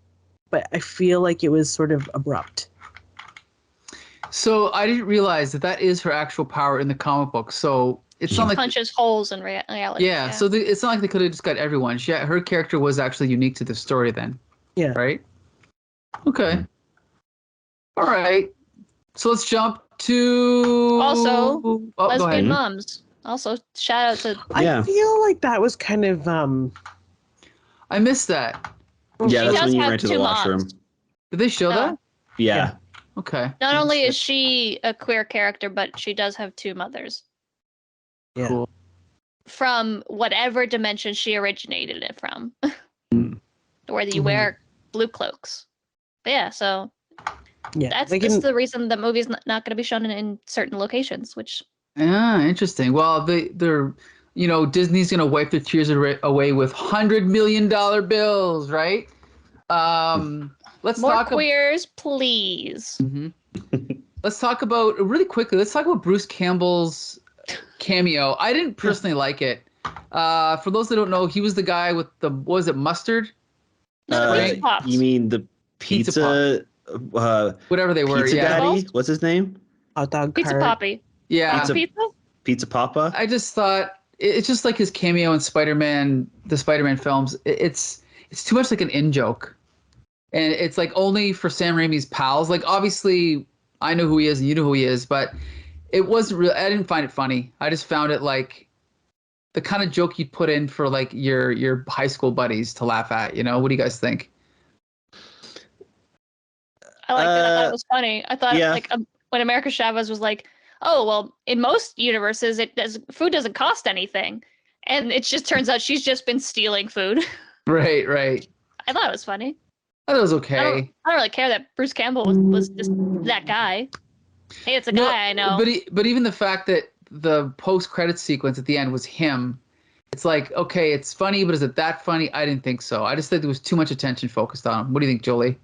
but I feel like it was sort of abrupt. So I didn't realize that is her actual power in the comic book. So it's not like punches holes in reality. Yeah. So it's not like they could have just got everyone. Her character was actually unique to the story then. Yeah. Right. Okay. All right. So let's jump to also lesbian go moms. Also, shout out to. I feel like that was kind of. I missed that. Yeah, She that's when does you have went to the two washroom. moms. Did they show that? Yeah. Okay. Not only is she a queer character, but she does have two mothers. Yeah. Cool. From whatever dimension she originated it from. Where you wear blue cloaks. But yeah, so that's the reason the movie's not going to be shown in certain locations, which... Yeah, interesting. Well, they're, Disney's going to wipe their tears away with $100 million bills, right? Let's more talk queers, please. Let's talk about, really quickly, Bruce Campbell's cameo. I didn't personally like it. For those that don't know, he was the guy with the, what was it, mustard? Pizza Pops. You mean the pizza whatever they were, Pizza yeah. Daddy? What's his name? Hot dog Pizza cart. Poppy. Yeah. Pizza Papa? I just thought it's just like his cameo in the Spider-Man films. It's too much like an in-joke. And it's like only for Sam Raimi's pals. Like obviously I know who he is and you know who he is, but it wasn't real. I didn't find it funny. I just found it like the kind of joke you'd put in for like your high school buddies to laugh at, What do you guys think? I liked it. I thought it was funny. I thought like when America Chavez was like, "Oh well, in most universes, food doesn't cost anything," and it just turns out she's just been stealing food. Right. I thought it was funny. I thought it was okay. I don't really care that Bruce Campbell was just that guy. Hey, it's a guy I know. But even the fact that the post-credit sequence at the end was him, it's like, okay, it's funny, but is it that funny? I didn't think so. I just think there was too much attention focused on him. What do you think, Jolie?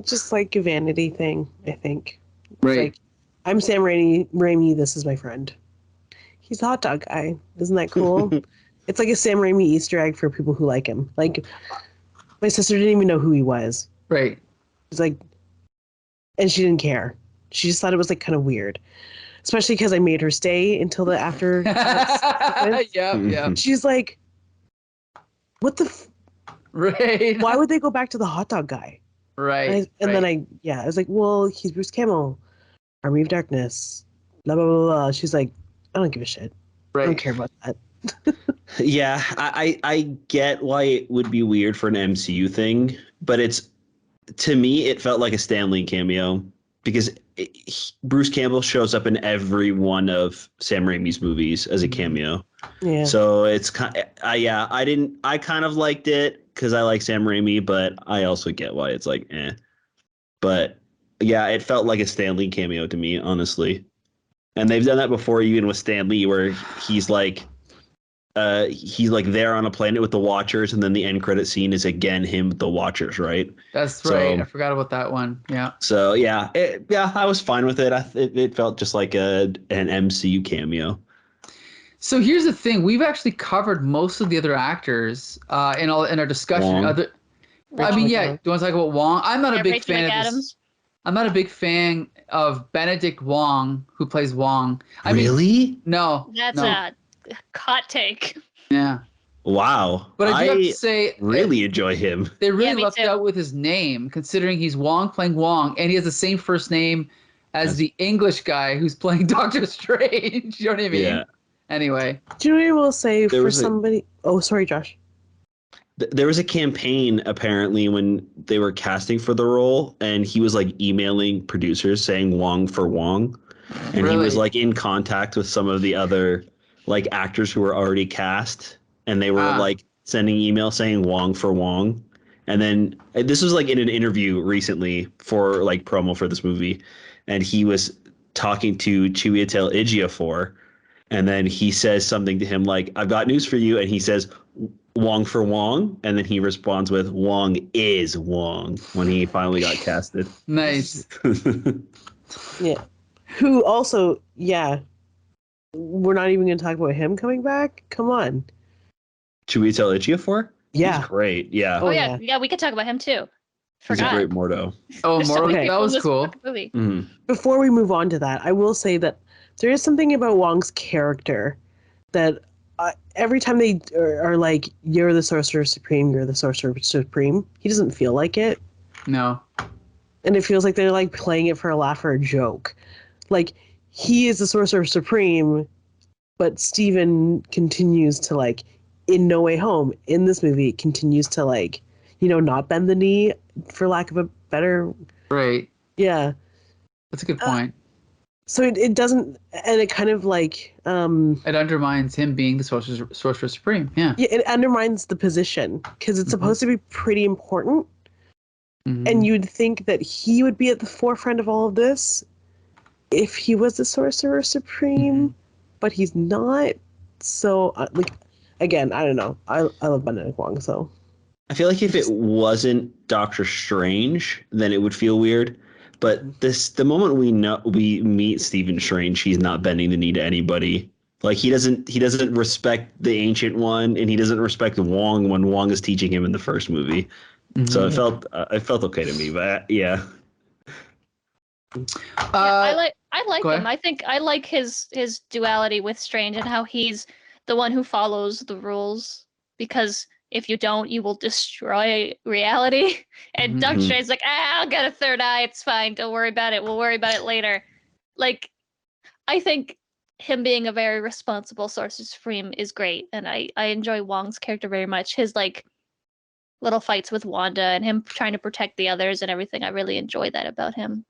Just like a vanity thing, I think. It's right. Like, I'm Sam Raimi. This is my friend. He's a hot dog guy. Isn't that cool? It's like a Sam Raimi Easter egg for people who like him. Like, My sister didn't even know who he was. Right. It's like, and she didn't care. She just thought it was like kind of weird, especially because I made her stay until the after. Yeah. She's like, "What the? Right. Why would they go back to the hot dog guy?" Right. And then I was like, "Well, he's Bruce Campbell, Army of Darkness, blah blah blah blah." She's like, "I don't give a shit. I don't care about that." Yeah, I get why it would be weird for an MCU thing, but to me it felt like a Stan Lee cameo because Bruce Campbell shows up in every one of Sam Raimi's movies as a cameo. Yeah. So it's I kind of liked it because I like Sam Raimi, but I also get why it's like eh. But yeah, it felt like a Stan Lee cameo to me, honestly. And they've done that before, even with Stan Lee, where he's like there on a planet with the Watchers, and then the end credit scene is again him with the Watchers, right? That's right. I forgot about that one. Yeah. So yeah, I was fine with it. It felt just like an MCU cameo. So here's the thing: we've actually covered most of the other actors in our discussion. Wong. Do you want to talk about Wong? I'm not a big fan of this. I'm not a big fan of Benedict Wong, who plays Wong. No. That's a hot take. Yeah. Wow. But I do have to say, really enjoy him. They really lucked out with his name, considering he's Wong playing Wong, and he has the same first name as the English guy who's playing Doctor Strange. You know what I mean? Yeah. Anyway. Do you know what I will say for somebody? Oh, sorry, Josh. There was a campaign apparently when they were casting for the role, and he was like emailing producers saying Wong for Wong, and he was like in contact with some of the other like actors who were already cast, and they were like sending emails saying Wong for Wong. And then this was like in an interview recently for like promo for this movie, and he was talking to Chiwetel Ejiofor, and then he says something to him like, "I've got news for you," and he says Wong for Wong, and then he responds with Wong is Wong when he finally got casted. Nice. Yeah. Who also, we're not even going to talk about him coming back? Come on. Chiwetel Ejiofor? Yeah. He's great. Yeah. Oh, yeah. We could talk about him too. He's a great Mordo. Oh, Mordo. Okay. That was cool. Mm-hmm. Before we move on to that, I will say that there is something about Wong's character that every time they are like, "You're the Sorcerer Supreme, you're the Sorcerer Supreme," he doesn't feel like it. No. And it feels like they're like playing it for a laugh or a joke. Like, he is the Sorcerer Supreme, but Steven continues to like, in No Way Home, in this movie, continues to like, not bend the knee, for lack of a better... Right. Yeah. That's a good point. So it doesn't, and it kind of like... it undermines him being the Sorcerer Supreme, yeah. Yeah, it undermines the position, because it's supposed to be pretty important, and you'd think that he would be at the forefront of all of this if he was the Sorcerer Supreme, but he's not. So, again, I don't know. I love Benedict Wong, so... I feel like if it wasn't Doctor Strange, then it would feel weird. But the moment we meet Stephen Strange, he's not bending the knee to anybody. Like he doesn't respect the Ancient One, and he doesn't respect Wong when Wong is teaching him in the first movie. So it felt okay to me. But yeah. I like him. I think I like his duality with Strange and how he's the one who follows the rules, because if you don't, you will destroy reality. And Doctor Strange's like, I'll get a third eye. It's fine. Don't worry about it. We'll worry about it later. Like, I think him being a very responsible Sorcerer Supreme is great. And I enjoy Wong's character very much. His, like, little fights with Wanda and him trying to protect the others and everything. I really enjoy that about him.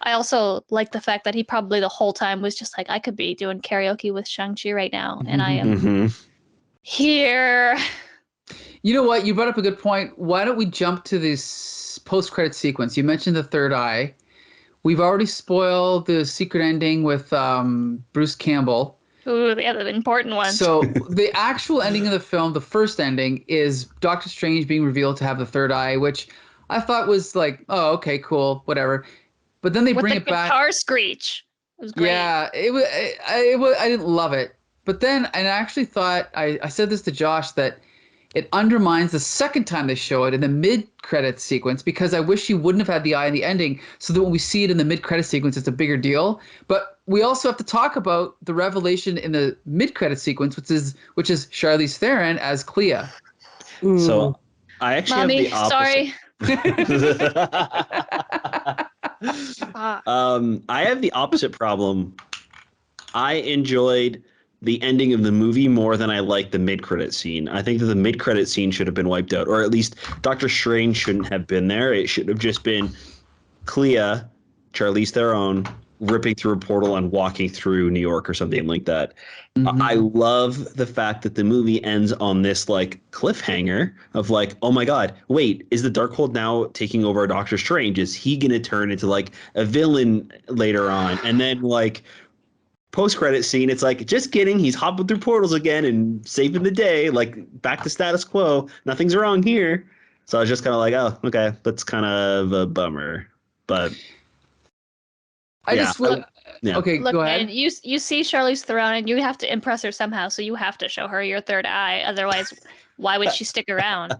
I also like the fact that he probably the whole time was just like, I could be doing karaoke with Shang-Chi right now. And I am here. You know what? You brought up a good point. Why don't we jump to this post-credit sequence? You mentioned the third eye. We've already spoiled the secret ending with Bruce Campbell. Ooh, the other important one. So the actual ending of the film, the first ending, is Doctor Strange being revealed to have the third eye, which I thought was like, oh, okay, cool, whatever. But then they bring it back. Guitar screech. It was great. Yeah, it was. I didn't love it. But then, and I actually thought I said this to Josh, that it undermines the second time they show it in the mid-credit sequence, because I wish she wouldn't have had the eye in the ending, so that when we see it in the mid-credit sequence, it's a bigger deal. But we also have to talk about the revelation in the mid-credit sequence, which is Charlize Theron as Clea. So I actually Mommy, have the opposite. Sorry. I have the opposite problem. I enjoyed the ending of the movie more than I liked the mid-credit scene. I think that the mid-credit scene should have been wiped out, or at least Doctor Strange shouldn't have been there. It should have just been Clea, Charlize Theron, ripping through a portal and walking through New York or something like that. Mhm. I love the fact that the movie ends on this like cliffhanger of like, oh my God, wait, is the Darkhold now taking over Doctor Strange? Is he going to turn into like a villain later on? And then like post-credit scene, it's like, just kidding, he's hopping through portals again and saving the day, like back to status quo. Nothing's wrong here. So I was just kind of like, oh, okay, that's kind of a bummer. But Okay, Look, go ahead. man, you see Charlize Theron, and you have to impress her somehow. So you have to show her your third eye. Otherwise, why would she stick around?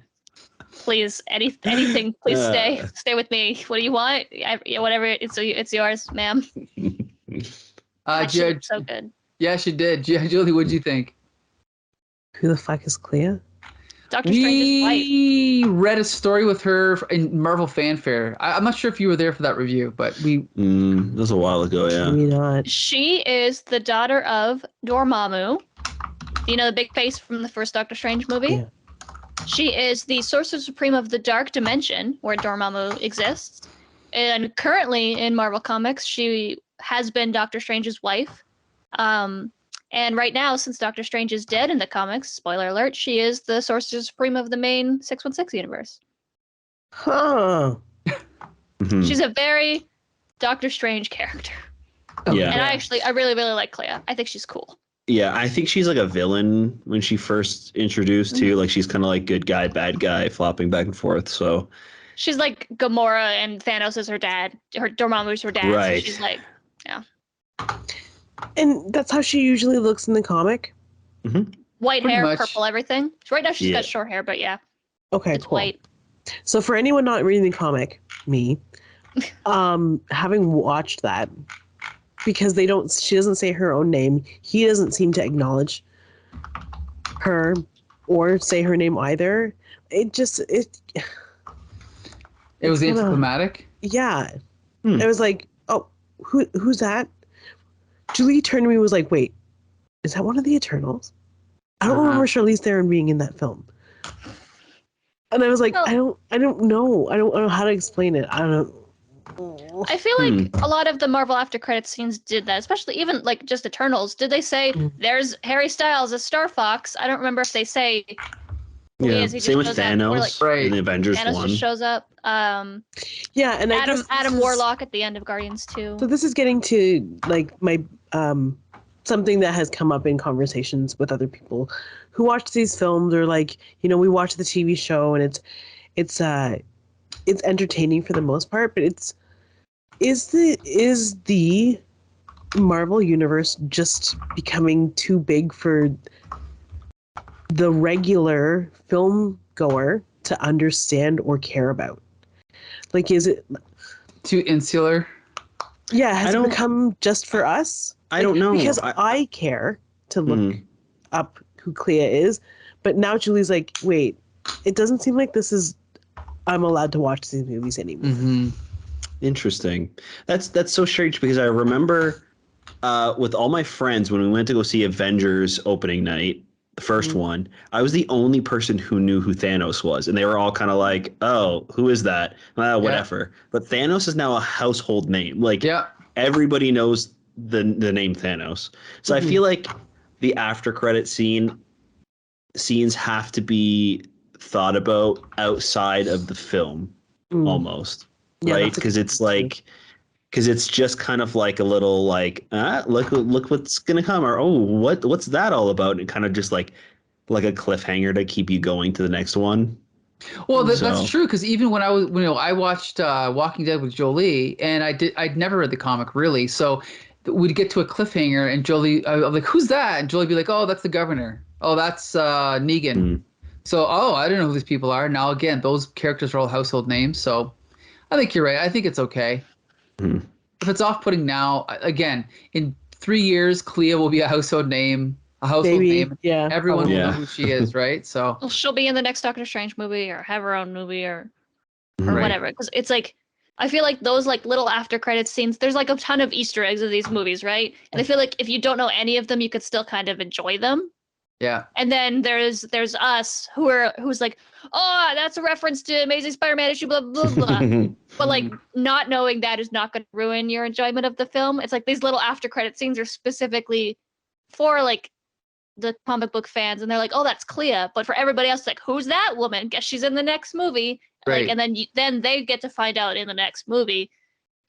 Please, anything. Please stay with me. What do you want? Whatever. It's yours, ma'am. She looked so good. Yeah, she did. Julie, what'd you think? Who the fuck is Clea? Doctor Strange's wife. We read a story with her in Marvel Fanfare. I'm not sure if you were there for that review, but we. that was a while ago, yeah. Maybe not. She is the daughter of Dormammu. You know, the big face from the first Doctor Strange movie? Yeah. She is the Sorcerer Supreme of the Dark Dimension, where Dormammu exists. And currently in Marvel Comics, she has been Doctor Strange's wife. And right now, since Doctor Strange is dead in the comics, spoiler alert, she is the Sorcerer Supreme of the main 616 universe. Huh. She's a very Doctor Strange character. Yeah. And I really, really like Clea. I think she's cool. Yeah, I think she's like a villain when she first introduced to, like she's kind of like good guy, bad guy, flopping back and forth. So She's like Gamora and Thanos is her dad. Dormammu's her dad. Right. So she's like, yeah. And that's how she usually looks in the comic. White Pretty hair, much. purple, everything. Right now she's Yeah. got short hair, but yeah, Okay, it's cool. white. So for anyone not reading the comic, me, having watched that, because she doesn't say her own name, he doesn't seem to acknowledge her or say her name either. It was kinda- anticlimactic. Yeah. I was like, oh, who's that? Julie turned to me and was like, wait, is that one of the Eternals? I don't remember Charlize Theron being in that film. And I was like, Well- I don't know. I don't know how to explain it. I don't. I feel like a lot of the Marvel after credits scenes did that, especially even like just Eternals. Did they say there's Harry Styles as Star Fox? I don't remember if they say who he yeah, is. He just same with shows up, or, Thanos like, Right. in the Avengers Thanos one. just shows up. Yeah, and I Adam guess this is- Warlock at the end of Guardians 2. So this is getting to like my something that has come up in conversations with other people who watch these films, or like, you know, we watch the TV show and it's entertaining for the most part, but is the Marvel universe just becoming too big for the regular film goer to understand or care about? Like, is it Too insular. Yeah, has it don't- become just for us? I don't know. Because I care to look up who Clea is, but now Julie's like, wait, it doesn't seem like I'm allowed to watch these movies anymore. Mm-hmm. Interesting. That's so strange, because I remember with all my friends when we went to go see Avengers opening night, the first one, I was the only person who knew who Thanos was, and they were all kind of like, "Oh, who is that?" Whatever. But Thanos is now a household name. Like, Yeah. everybody knows the name Thanos. So I feel like the after credit scenes have to be thought about outside of the film almost. Yeah, Right? that's a Because good it's point, too. like, because it's just kind of like a little like, look what's gonna come, or oh, what's that all about? And kind of just like a cliffhanger to keep you going to the next one. Well, that's So- true, because even when I watched Walking Dead with Jolie, and I'd never read the comic really, so we'd get to a cliffhanger, and I'm like, "Who's that?" And Jolie would be like, "Oh, that's the governor. Oh, that's Negan." So, I don't know who these people are. Now, again, those characters are all household names, so I think you're right. I think it's okay. Hmm. If it's off-putting now, again, in 3 years, Clea will be a household name. Maybe, yeah. Everyone will Yeah. know who she is, right? So, Well, she'll be in the next Doctor Strange movie or have her own movie or Right. whatever. Because it's like, I feel like those like little after credits scenes, there's like a ton of Easter eggs of these movies, right? And I feel like if you don't know any of them, you could still kind of enjoy them. yeah. And then there's us who's like, oh, that's a reference to Amazing Spider-Man issue, blah blah blah. But like not knowing that is not going to ruin your enjoyment of the film. It's like these little after credit scenes are specifically for like the comic book fans, and they're like, oh, that's Clea. But for everybody else, like, who's that woman? Guess she's in the next movie. Right. Like, and then they get to find out in the next movie,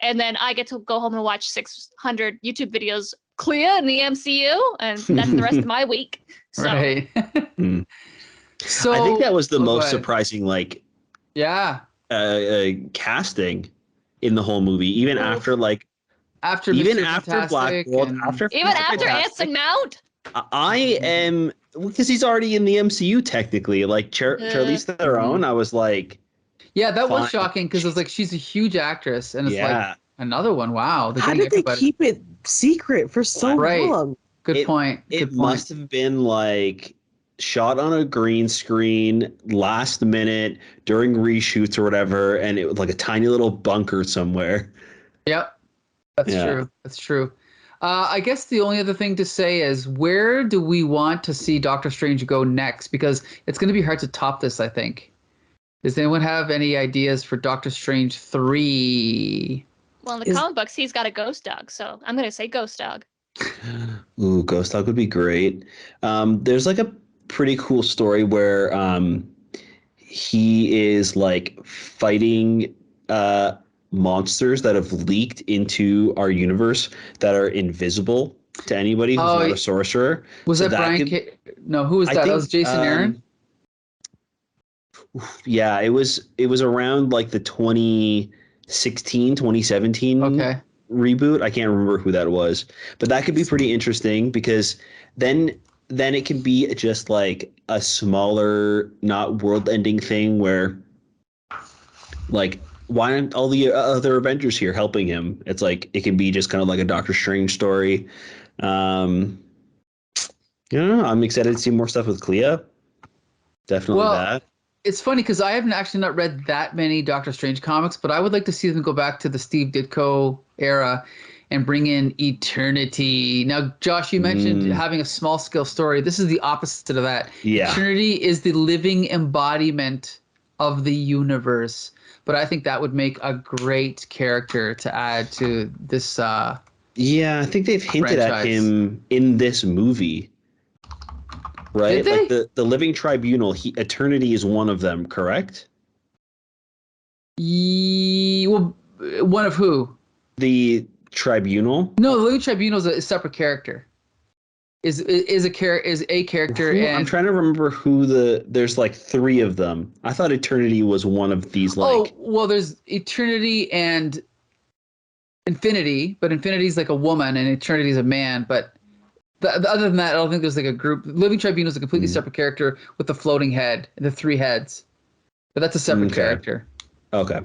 and then I get to go home and watch 600 YouTube videos Clea in the MCU, and that's the rest of my week. So. Right. Hmm. So I think that was the go most ahead. surprising, like, Yeah. casting in the whole movie. Even Oof. after, like, After even Mr. after Fantastic Black Bolt, and- after Even Mr. after Fantastic, Anson Mount. I am, because he's already in the MCU technically. Like Charlize Theron, I was like, Yeah, that was Fine. shocking because it was like she's a huge actress, and it's yeah, like another one. Wow, they're How getting did they everybody. keep it secret for so Right. long? Good point. it Good point. must have been like shot on a green screen last minute during reshoots or whatever, and it was like a tiny little bunker somewhere. Yep, that's Yeah. true. That's true. I guess the only other thing to say is where do we want to see Doctor Strange go next? Because it's going to be hard to top this, I think. Does anyone have any ideas for Doctor Strange 3? Well, in the comic books, he's got a ghost dog, so I'm gonna say ghost dog. Ooh, Ghost Dog would be great. There's like a pretty cool story where he is like fighting monsters that have leaked into our universe that are invisible to anybody who's Oh, not a sorcerer. Was So that Brian? could- No, who was I that? That think, was Jason Aaron? Yeah, it was around like the 2016, 2017 Okay. reboot. I can't remember who that was, but that could be pretty interesting because then it can be just like a smaller, not world-ending thing where, like, why aren't all the other Avengers here helping him? It's like it can be just kind of like a Doctor Strange story. Yeah, I'm excited to see more stuff with Clea. Definitely Well, that. It's funny because I haven't actually not read that many Doctor Strange comics, but I would like to see them go back to the Steve Ditko era and bring in Eternity. Now, Josh, you mentioned having a small scale story. This is the opposite of that. Yeah. Eternity is the living embodiment of the universe. But I think that would make a great character to add to this. Yeah, I think they've hinted at franchise. him in this movie. Right? Did they? Like the Living Tribunal, Eternity is one of them, correct? Well, one of who? The Tribunal? No, the Living Tribunal is a separate character. Is a character, Who- and I'm trying to remember who there's like 3 of them. I thought Eternity was one of these, like, there's Eternity and Infinity, but Infinity's like a woman and Eternity's a man. But other than that, I don't think there's like a group. Living Tribunal is a completely separate character with the floating head and the 3 heads. But that's a separate character. Okay.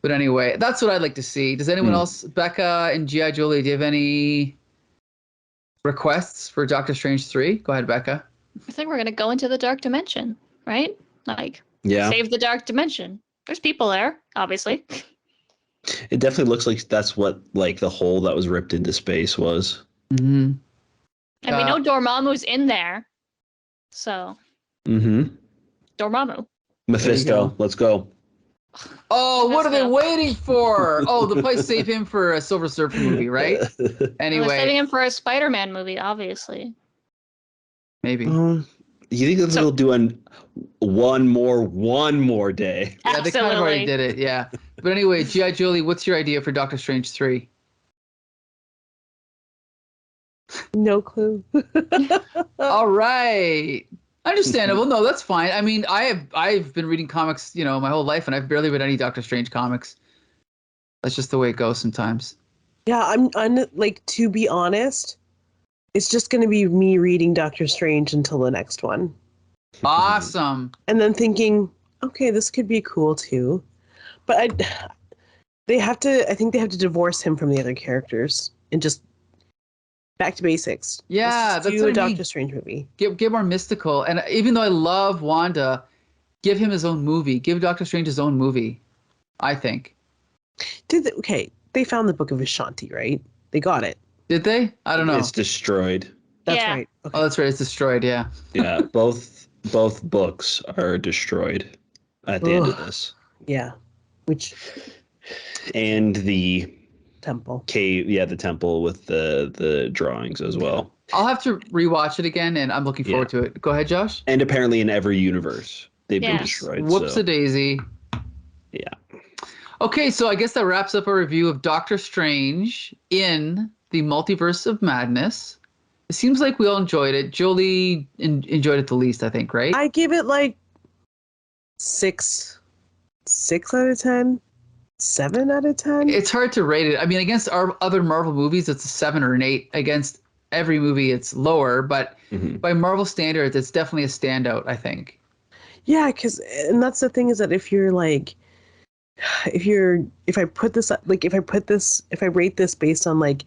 But anyway, that's what I'd like to see. Does anyone else, Becca and G.I. Jolie, do you have any requests for Doctor Strange 3? Go ahead, Becca. I think we're gonna go into the dark dimension, right? Like, Yeah. save the dark dimension. There's people there, obviously. It definitely looks like that's what, like, the hole that was ripped into space was. Mm-hmm. And we know Dormammu's in there. So, Mm-hmm. Dormammu. Mephisto, let's go. Oh, what are they Mephisto. waiting for? Oh, they'll probably save him for a Silver Surfer movie, right? We're saving Anyway, him for a Spider-Man movie, obviously. maybe. You think that they'll do one more day? Yeah, they kind of already did it, yeah. But anyway, G.I. Jolie, what's your idea for Doctor Strange 3? No clue. All right. Understandable. No, that's fine. I mean, I've been reading comics, my whole life, and I've barely read any Doctor Strange comics. That's just the way it goes sometimes. Yeah, I'm like, to be honest, it's just going to be me reading Doctor Strange until the next one. Awesome. And then thinking, okay, this could be cool too. But I think they have to divorce him from the other characters and just back to basics. Yeah, Let's that's do what a I mean. Doctor Strange movie. Get more mystical. And even though I love Wanda, give him his own movie. Give Doctor Strange his own movie, I think. They found the Book of Ashanti, right? They got it. Did they? I don't know. It's destroyed. That's Yeah. right. Okay. Oh, that's right. It's destroyed. Yeah. Yeah, both books are destroyed at the end of Ugh. this. Yeah. Which And the temple? cave, the temple with the drawings as well. I'll have to rewatch it again, and I'm looking forward to it. Go ahead, Josh. And apparently in every universe they've been Yes. destroyed. Whoops so, a daisy. yeah. Okay, so I guess that wraps up our review of Doctor Strange in the Multiverse of Madness. It seems like we all enjoyed it. Jolie enjoyed it the least, I think, right? I give it like 6 out of 10, 7 out of 10. It's hard to rate it. I mean, against our other Marvel movies, it's a 7 or an 8. Against every movie, it's lower. But by Marvel standards, it's definitely a standout, I think. Yeah, and that's the thing is that if I rate this based on like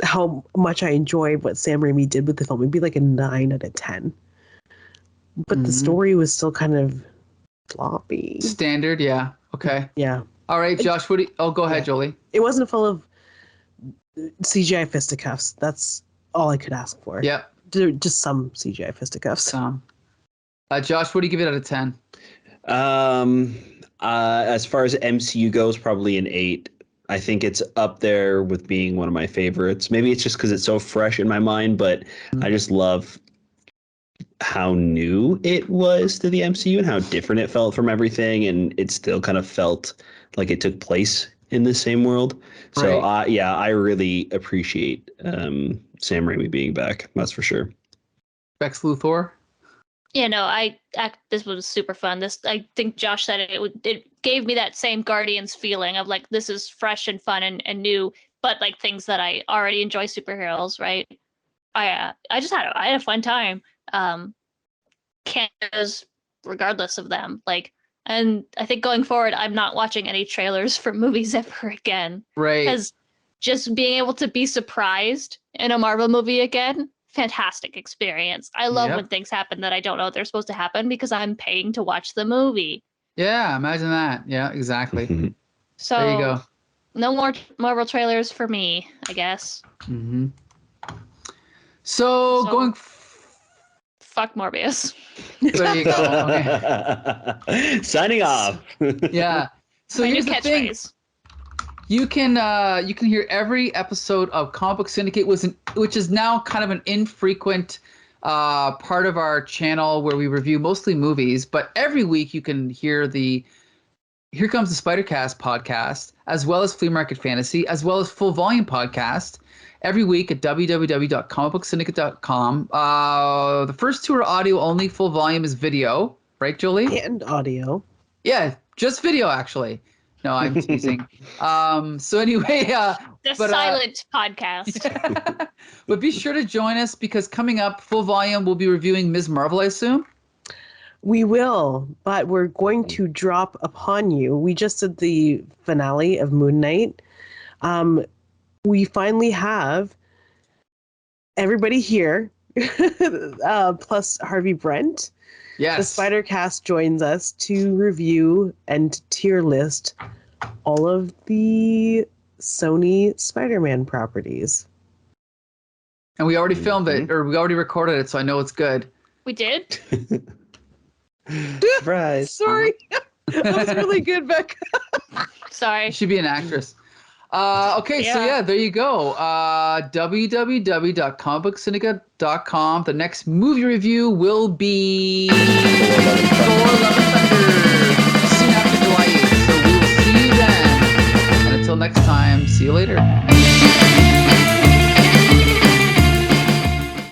how much I enjoyed what Sam Raimi did with the film, it'd be like a 9 out of 10. But the story was still kind of floppy. Standard, yeah. Okay. Yeah. All right, Josh. Go ahead, Jolie. It wasn't full of CGI fisticuffs. That's all I could ask for. Yep. Just some CGI fisticuffs. Josh, what do you give it out of 10? As far as MCU goes, probably an 8. I think it's up there with being one of my favorites. Maybe it's just because it's so fresh in my mind, but I just love how new it was to the MCU and how different it felt from everything, and it still kind of felt like it took place in the same world. So I really appreciate Sam Raimi being back. That's for sure. Lex Luthor? Yeah, no, this was super fun. I think Josh said it gave me that same Guardians feeling of like this is fresh and fun and new, but like things that I already enjoy superheroes, right? I had a fun time. Cameos regardless of them, like, and I think going forward, I'm not watching any trailers for movies ever again, Right. because just being able to be surprised in a Marvel movie again. Fantastic experience. I love when things happen that I don't know they're supposed to happen because I'm paying to watch the movie. Yeah, imagine that. Yeah, exactly. So there you go. No more Marvel trailers for me, I guess. Mm-hmm. So going. Fuck Morbius. There you go. Okay. Signing off. Yeah. So My here's new the thing. catchphrase. You can hear every episode of Comic Book Syndicate, which is now kind of an infrequent part of our channel where we review mostly movies. But every week you can hear the Here Comes the Spider-Cast podcast, as well as Flea Market Fantasy, as well as Full Volume podcast every week at www.comicbooksyndicate.com. The first two are audio only. Full Volume is video, right, Jolie? And audio. Yeah, just video actually. No, I'm teasing. So anyway, silent podcast. But be sure to join us because coming up, Full Volume, we'll be reviewing Ms. Marvel, I assume. We will, but we're going to drop upon you. We just did the finale of Moon Knight. We finally have everybody here, plus Harvey Brent. Yes. The Spider Cast joins us to review and tier list all of the Sony Spider-Man properties. And we already filmed it, or we already recorded it, so I know it's good. We did? Surprise. Sorry. That was really good, Becca. Sorry. You should be an actress. Okay, so Yeah. there you go. www.comicbooksyndicate.com. The next movie review will be Thor: Love and Thunder soon after July 8th. So we will see you then. And until next time, see you later.